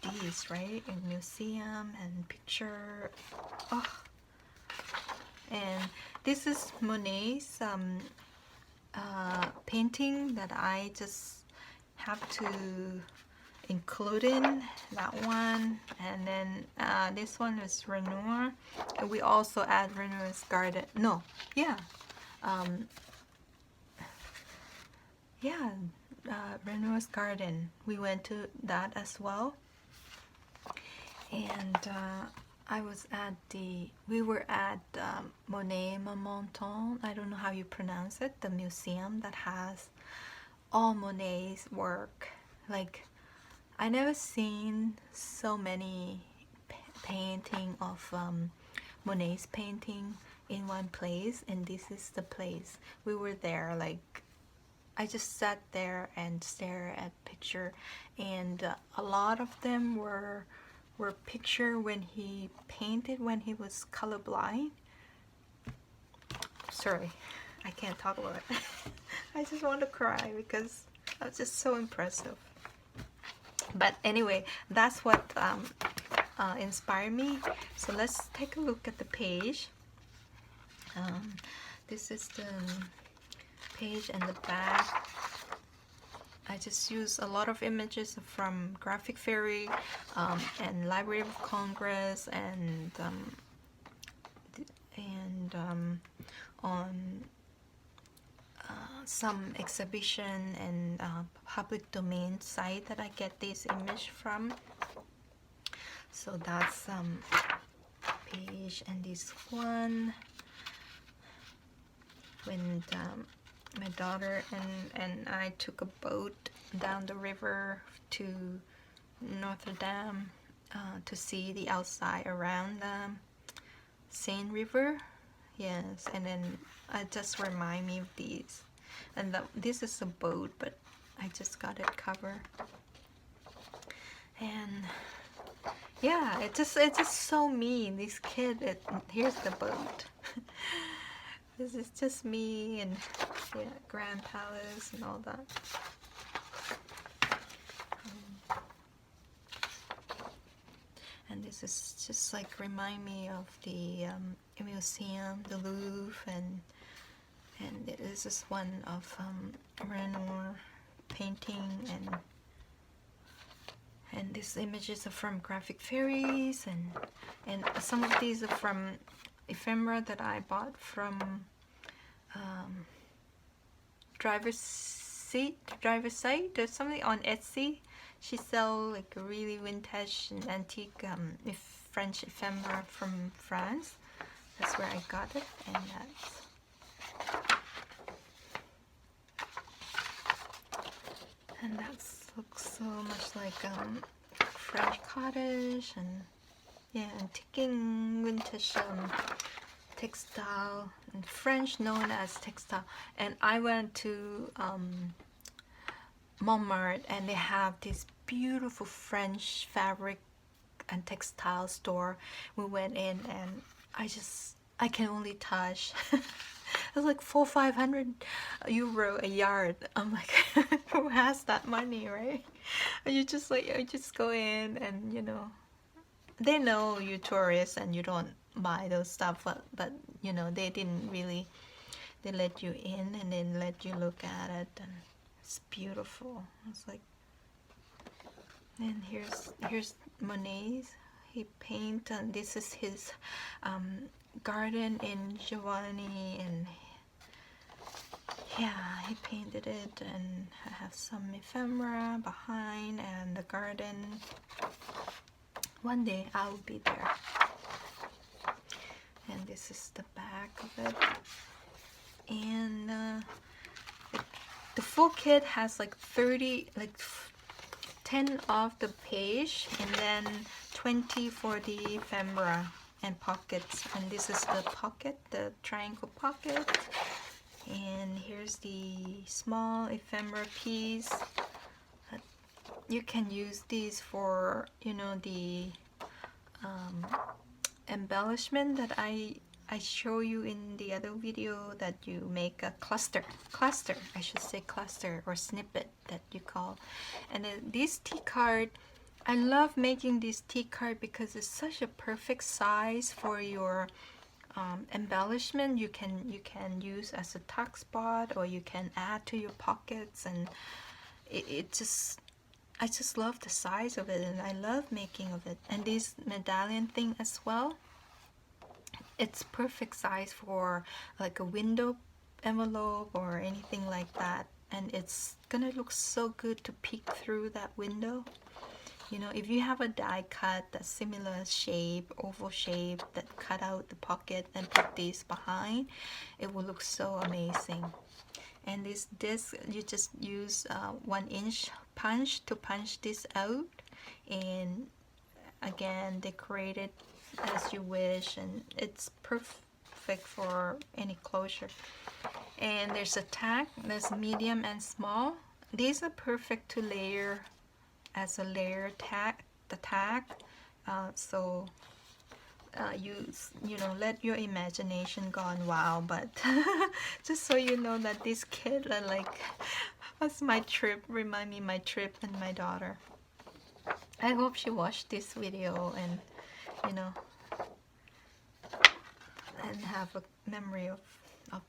these, right? In museum and picture. Oh. And this is Monet's painting that I just have to include in that one. And then this one is Renoir, and we also add Renoir's garden. No, yeah, Renoir's garden. We went to that as well. And we were at Monet Montmartre. I don't know how you pronounce it. The museum that has all Monet's work. Like, I never seen so many painting of Monet's painting in one place, and this is the place. We were there, like I just sat there and stared at picture, and a lot of them were picture when he painted when he was colorblind. Sorry, I can't talk about it. I just want to cry because it was just so impressive. But anyway, that's what inspired me. So let's take a look at the page. This is the page and the back. I just use a lot of images from Graphic Fairy and Library of Congress and on some exhibition and public domain site that I get this image from. So that's page, and this one when my daughter and I took a boat down the river to Notre Dame to see the outside around the Seine River. Yes, and then it just remind me of these. And this is a boat, but I just got it covered. And yeah, it's just so mean. This kid, here's the boat. This is just me and yeah, Grand Palace and all that. And this is just like remind me of the museum, the Louvre, and this is one of Renoir painting, and these images are from Graphic Fairies, and some of these are from ephemera that I bought from driver's site or something on Etsy. She sells like a really vintage and antique French ephemera from France. That's where I got it, and that looks so much like French cottage, and yeah, antiquing vintage textile, in French known as textile. And I went to Montmartre, and they have this beautiful French fabric and textile store. We went in, and I can only touch. It's like 400-500 euro a yard. I'm like, who has that money, right? And you just go in, and you know, they know you're tourists and you don't buy those stuff, but you know, they didn't really, they let you in and then let you look at it, and it's beautiful. It's like, and here's Monet's. He paint, and this is his garden in Giovanni, and yeah, he painted it, and I have some ephemera behind and the garden. One day I will be there. And this is the back of it, and the full kit has like 10 off the page, and then 20 for the ephemera and pockets. And this is the pocket, the triangle pocket, and here's the small ephemera piece. You can use these for, you know, the embellishment that I show you in the other video, that you make a cluster, I should say cluster, or snippet that you call. And then this tea card, I love making this tea card because it's such a perfect size for your embellishment. You can use as a tuck spot, or you can add to your pockets, and I just love the size of it, and I love making of it. And this medallion thing as well, it's perfect size for like a window envelope or anything like that, and it's gonna look so good to peek through that window. You know, if you have a die cut that's similar shape, oval shape, that cut out the pocket and put these behind, it will look so amazing. And this disc, you just use 1-inch punch to punch this out, and again decorate it as you wish, and it's perfect for any closure. And there's a tag, there's medium and small. These are perfect to layer as a layer tag, the tag. So you know, let your imagination gone wild, but just so you know that this kid are like, that's my trip, remind me my trip and my daughter. I hope she watched this video and, you know, and have a memory of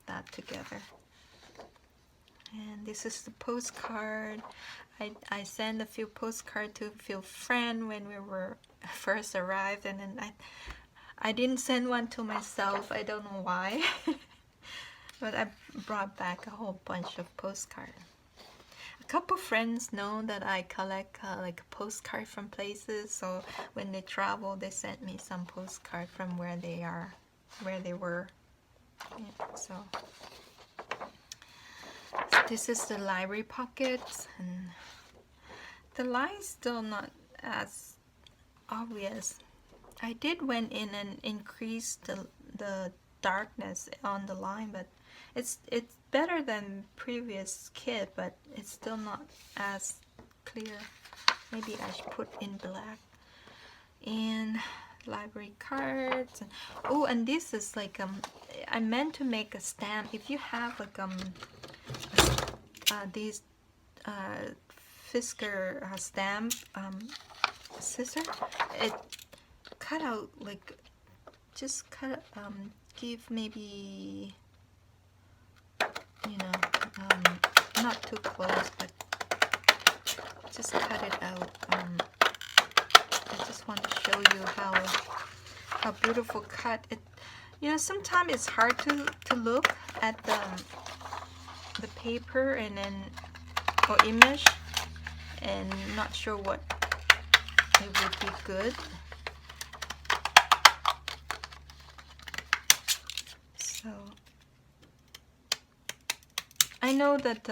that together. And this is the postcard. I sent a few postcards to a few friends when we were first arrived, and then I didn't send one to myself. I don't know why. But I brought back a whole bunch of postcards. A couple friends know that I collect like a postcard from places, so when they travel, they sent me some postcard from where they are, where they were. Yeah, so this is the library pockets, and the line's still not as obvious. I did went in and increased the darkness on the line, but it's better than previous kit, but it's still not as clear. Maybe I should put in black. And library cards. And, oh, and this is like I meant to make a stamp. If you have like these Fisker stamp scissor, it cut out like, just cut give maybe, you know, not too close, but just cut it out. I just want to show you how beautiful cut it. You know, sometimes it's hard to look at the paper and then, or image, and not sure what it would be good. So I know that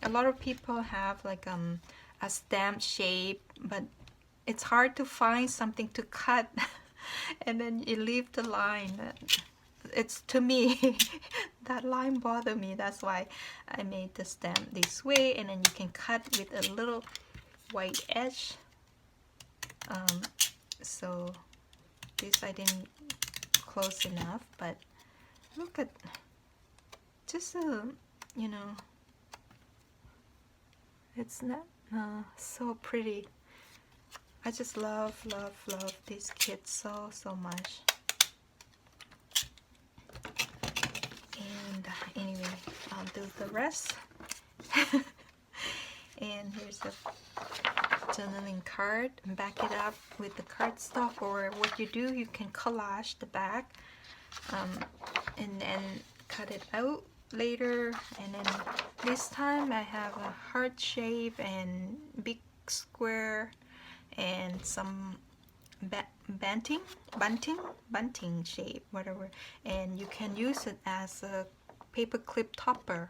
a lot of people have like a stamp shape, but it's hard to find something to cut and then you leave the line. It's, to me, that line bothered me. That's why I made the stamp this way, and then you can cut with a little white edge. So this I didn't close enough, but look at, just you know, it's not so pretty. I just love this kit so much. And anyway, I'll do the rest. And here's the journaling card, and back it up with the cardstock, or what you do, you can collage the back and then cut it out later. And then this time I have a heart shape and big square and some bunting shape, whatever, and you can use it as a paper clip topper.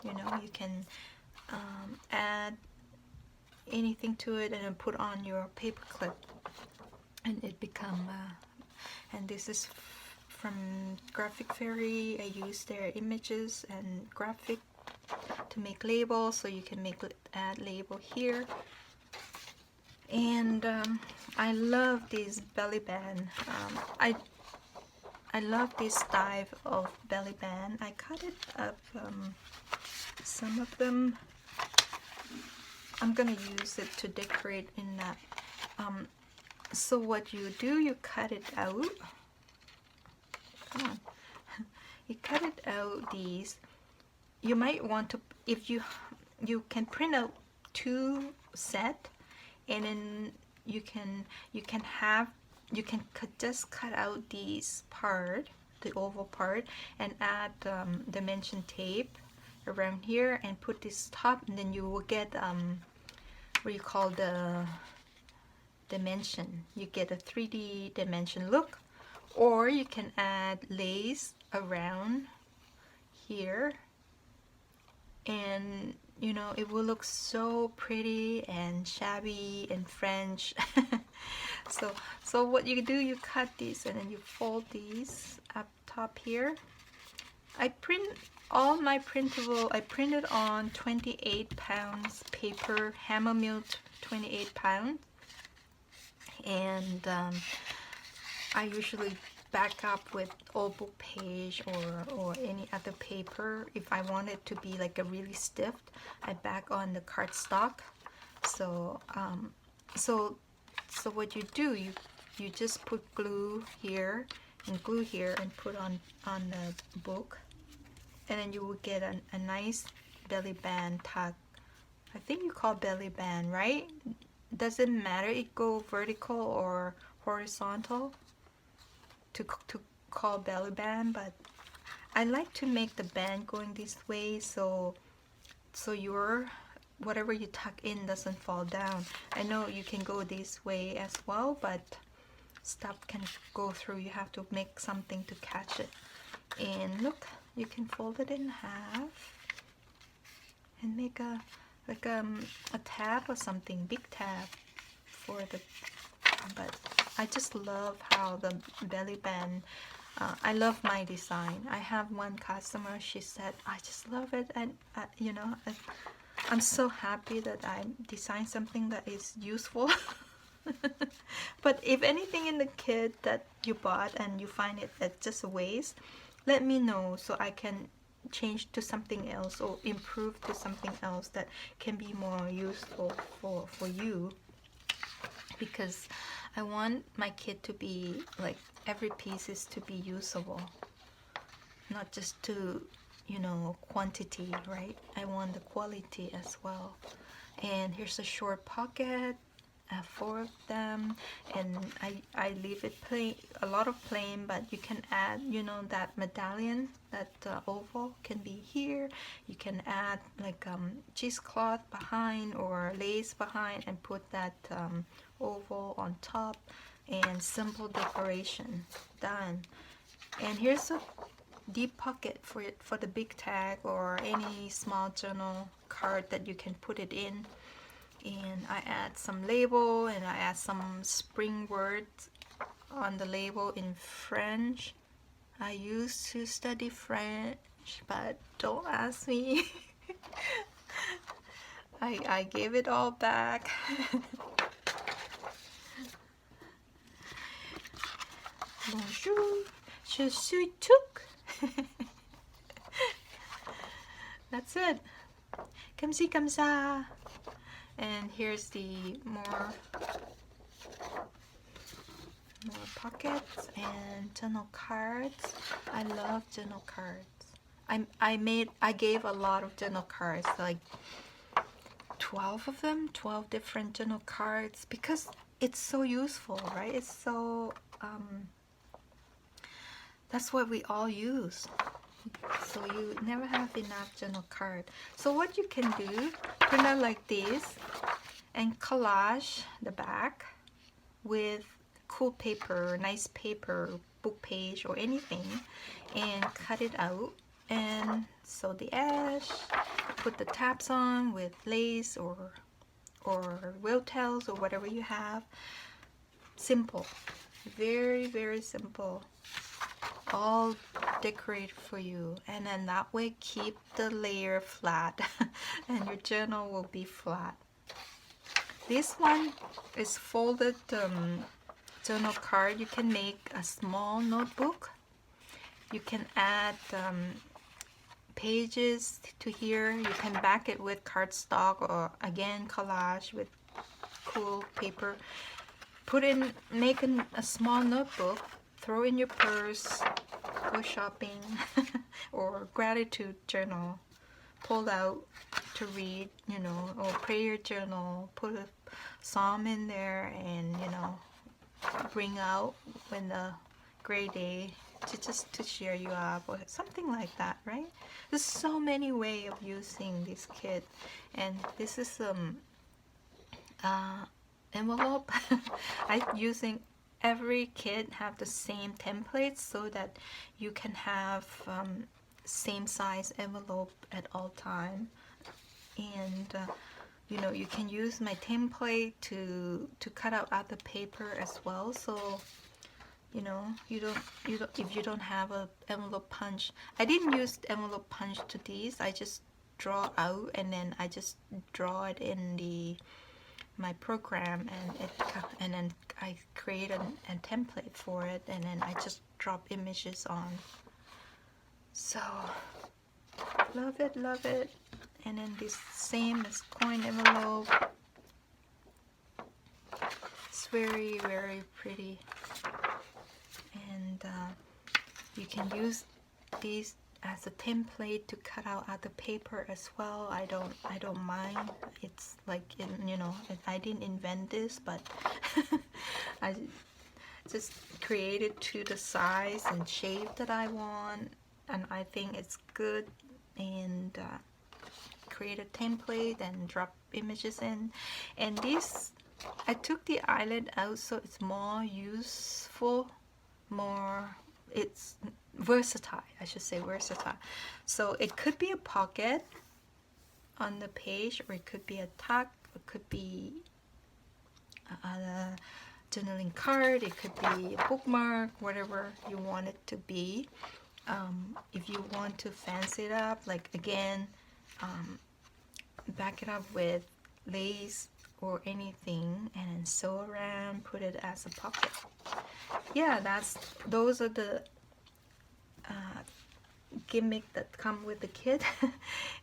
You know, you can add anything to it and then put on your paper clip, and it become and this is from Graphic Fairy. I use their images and graphic to make labels, so you can add label here. And I love this belly band. I love this style of belly band. I cut it up, some of them. I'm gonna use it to decorate in that. So what you do, you cut it out. Come on. You cut it out these. You might want to, if you can print out 2 set, and then you can just cut out these part, the oval part, and add dimension tape around here and put this top, and then you will get what you call the dimension. You get a 3D dimension look. Or you can add lace around here and you know, it will look so pretty and shabby and French. So what you do, you cut these and then you fold these up top here. I print all my printable, I printed on 28 pounds paper, hammer mill 28 pounds, and I usually back up with old book page or any other paper. If I want it to be like a really stiff, I back on the cardstock. So so what you do, you just put glue here and glue here and put on the book, and then you will get a nice belly band tuck. I think you call belly band, right? Doesn't matter it go vertical or horizontal to call belly band, but I like to make the band going this way, so your whatever you tuck in doesn't fall down. I know you can go this way as well, but stuff can go through. You have to make something to catch it. And look, you can fold it in half and make a tab or something, big tab for the, but I just love how the belly band, I love my design. I have one customer, she said, I just love it, and you know, I'm so happy that I designed something that is useful. But if anything in the kit that you bought and you find it at just a waste, let me know so I can change to something else or improve to something else that can be more useful for you, because I want my kit to be like every piece is to be usable, not just to, you know, quantity, right? I want the quality as well. And here's a short pocket. I have 4 of them, and I leave it plain, a lot of plain, but you can add, you know, that medallion, that oval can be here. You can add like cheesecloth behind or lace behind and put that oval on top, and simple decoration done. And here's a deep pocket for it, for the big tag or any small journal card that you can put it in. And I add some label, and I add some spring words on the label in French. I used to study French, but don't ask me. I gave it all back. Bonjour, je suis Tuk. That's it. Comme ci, comme ça. And here's the more pockets and journal cards. I love journal cards. I gave a lot of journal cards, like 12 of them, 12 different journal cards, because it's so useful, right? It's so that's what we all use. So you never have enough journal card. So what you can do, print out like this and collage the back with cool paper, nice paper, book page or anything, and cut it out and sew the edge, put the tabs on with lace or whale tails or whatever you have. Simple, very, very simple. All decorate for you, and then that way keep the layer flat and your journal will be flat. This one is folded journal card. You can make a small notebook. You can add pages to here. You can back it with cardstock or again collage with cool paper. Put in, make a small notebook. Throw in your purse, go shopping, or gratitude journal, pull out to read, you know, or prayer journal, put a psalm in there, and, you know, bring out when the gray day to just to cheer you up or something like that, right? There's so many ways of using this kit, and this is envelope. I'm using. Every kit have the same templates so that you can have same size envelope at all time. And you know, you can use my template to cut out other paper as well. So you know, you don't if you don't have a envelope punch. I didn't use envelope punch to these. I just draw out, and then I just draw it in my program, and then I create a template for it, and then I just drop images on. So love it, love it. And then this same as coin envelope. It's very, very pretty. And you can use these as a template to cut out other paper as well. I don't mind. It's like, you know, I didn't invent this, but I just created to the size and shape that I want, and I think it's good. And create a template and drop images in. And this, I took the eyelet out so it's more useful, more, it's versatile, I should say versatile. So it could be a pocket on the page, or it could be a tuck, it could be a journaling card, it could be a bookmark, whatever you want it to be. If you want to fancy it up, like again, back it up with lace or anything, and then sew around, put it as a pocket. Yeah, those are the gimmick that come with the kit.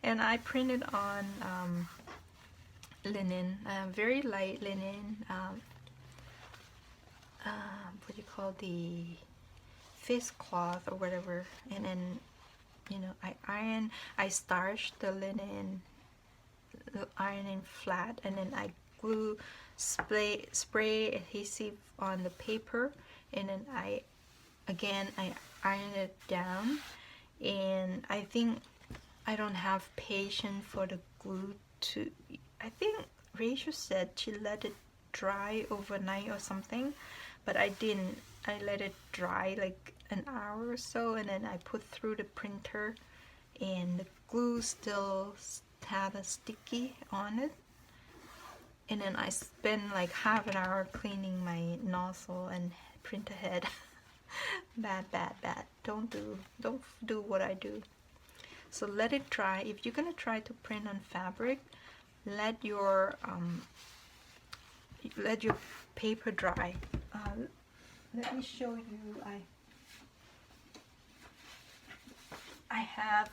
And I printed on linen, very light linen, what do you call, the face cloth or whatever. And then, you know, I starched the linen, ironing flat, and then I glue spray adhesive on the paper, and then I iron it down. And I think I don't have patience for the glue to, I think Rachel said she let it dry overnight or something, but I didn't. I let it dry like an hour or so, and then I put through the printer, and the glue still had a sticky on it. And then I spent like half an hour cleaning my nozzle and printer head. Bad. Don't do what I do. So let it dry. If you're gonna try to print on fabric, let your paper dry. Let me show you. I have,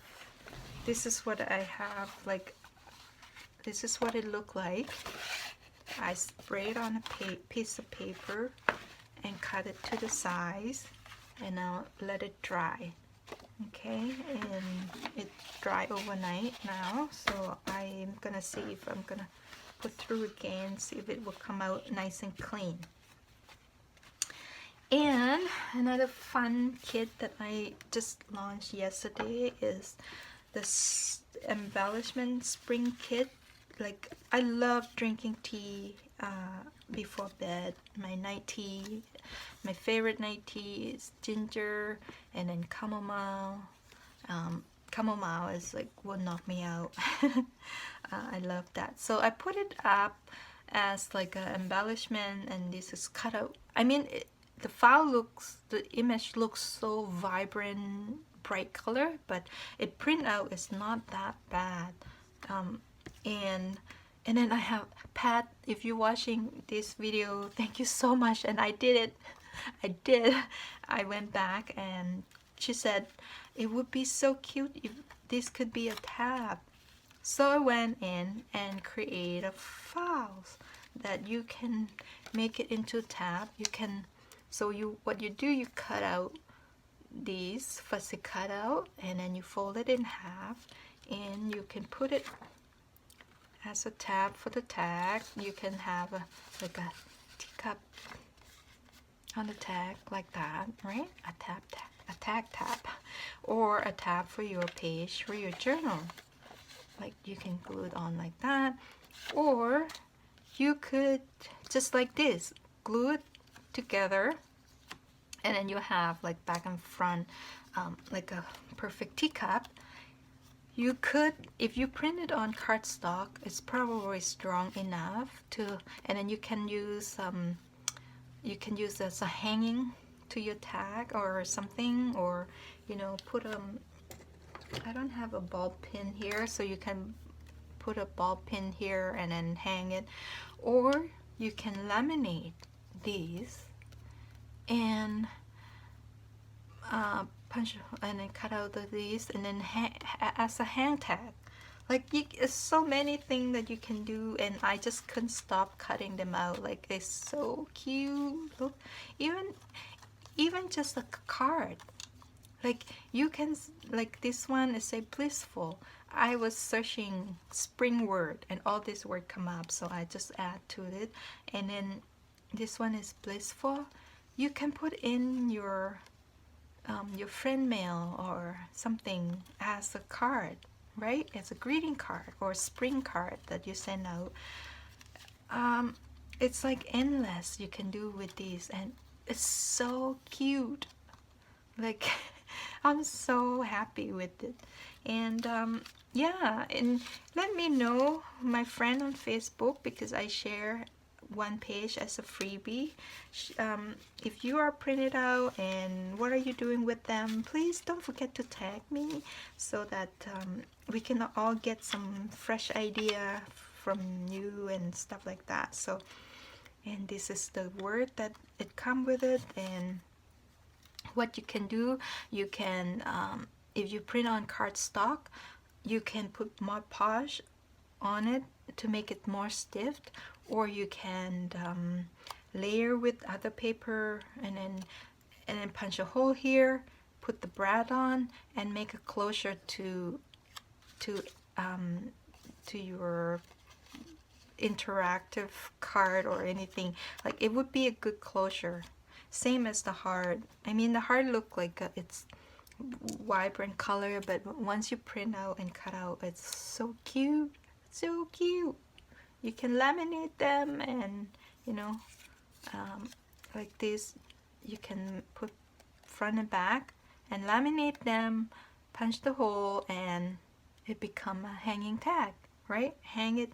this is what I have, like, this is what it looked like. I sprayed on a piece of paper and cut it to the size, and I'll let it dry. Okay, and it dry overnight now, so I'm gonna see if I'm gonna put through again, see if it will come out nice and clean. And another fun kit that I just launched yesterday is this embellishment spring kit. Like, I love drinking tea before bed. My night tea, my favorite night tea is ginger and then chamomile. Chamomile is like, will knock me out. I love that. So I put it up as like an embellishment, and this is cut out. I mean, the image looks so vibrant, bright color, but it print out is not that bad. And then I have Pat, if you're watching this video, thank you so much. And I did it. I went back, and she said it would be so cute if this could be a tab. So I went in and created files that you can make it into a tab. You can, so what you do, you cut out these fussy cutout, and then you fold it in half, and you can put it as a tab for the tag. You can have like a teacup on the tag like that, right? A tag tab, or a tab for your page, for your journal. Like, you can glue it on like that, or you could just like this, glue it together, and then you have like back and front like a perfect teacup, you could, if you print it on cardstock, it's probably strong enough to, and then you can use as a hanging to your tag or something, or put I don't have a ball pin here, so you can put a ball pin here and then hang it, or you can laminate these and punch and then cut out these and then as a hang tag. Like, it's so many things that you can do, and I just couldn't stop cutting them out. Like, it's so cute. Look, even just a card. Like, you can, like, this one is say blissful. I was searching spring word and all this word come up, so I just add to it. And then this one is blissful. You can put in your friend mail or something as a card, right? As a greeting card or spring card that you send out. It's like endless you can do with these, and it's so cute. Like, I'm so happy with it. And yeah, and let me know, my friend on Facebook, because I share one page as a freebie. If you are printed out and what are you doing with them, please don't forget to tag me so that we can all get some fresh idea from you and stuff like that. So, and this is the word that it come with it. And what you can do, you can if you print on cardstock, you can put Mod Podge on it to make it more stiff, or you can layer with other paper and then punch a hole here, put the brad on, and make a closure to your interactive card or anything. Like, it would be a good closure. Same as the heart. I mean, the heart look like it's vibrant color, but once you print out and cut out, it's so cute. So cute. You can laminate them, and like this, you can put front and back and laminate them, punch the hole, and it become a hanging tag, right? Hang it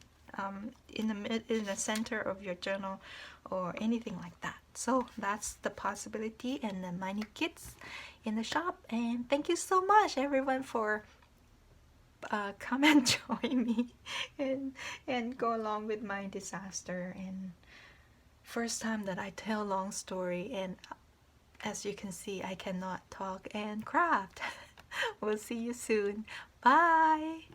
in the center of your journal or anything like that. So that's the possibility and the mini kits in the shop. And thank you so much, everyone, for come and join me and go along with my disaster. And first time that I tell long story, and as you can see, I cannot talk and craft. We'll see you soon. Bye.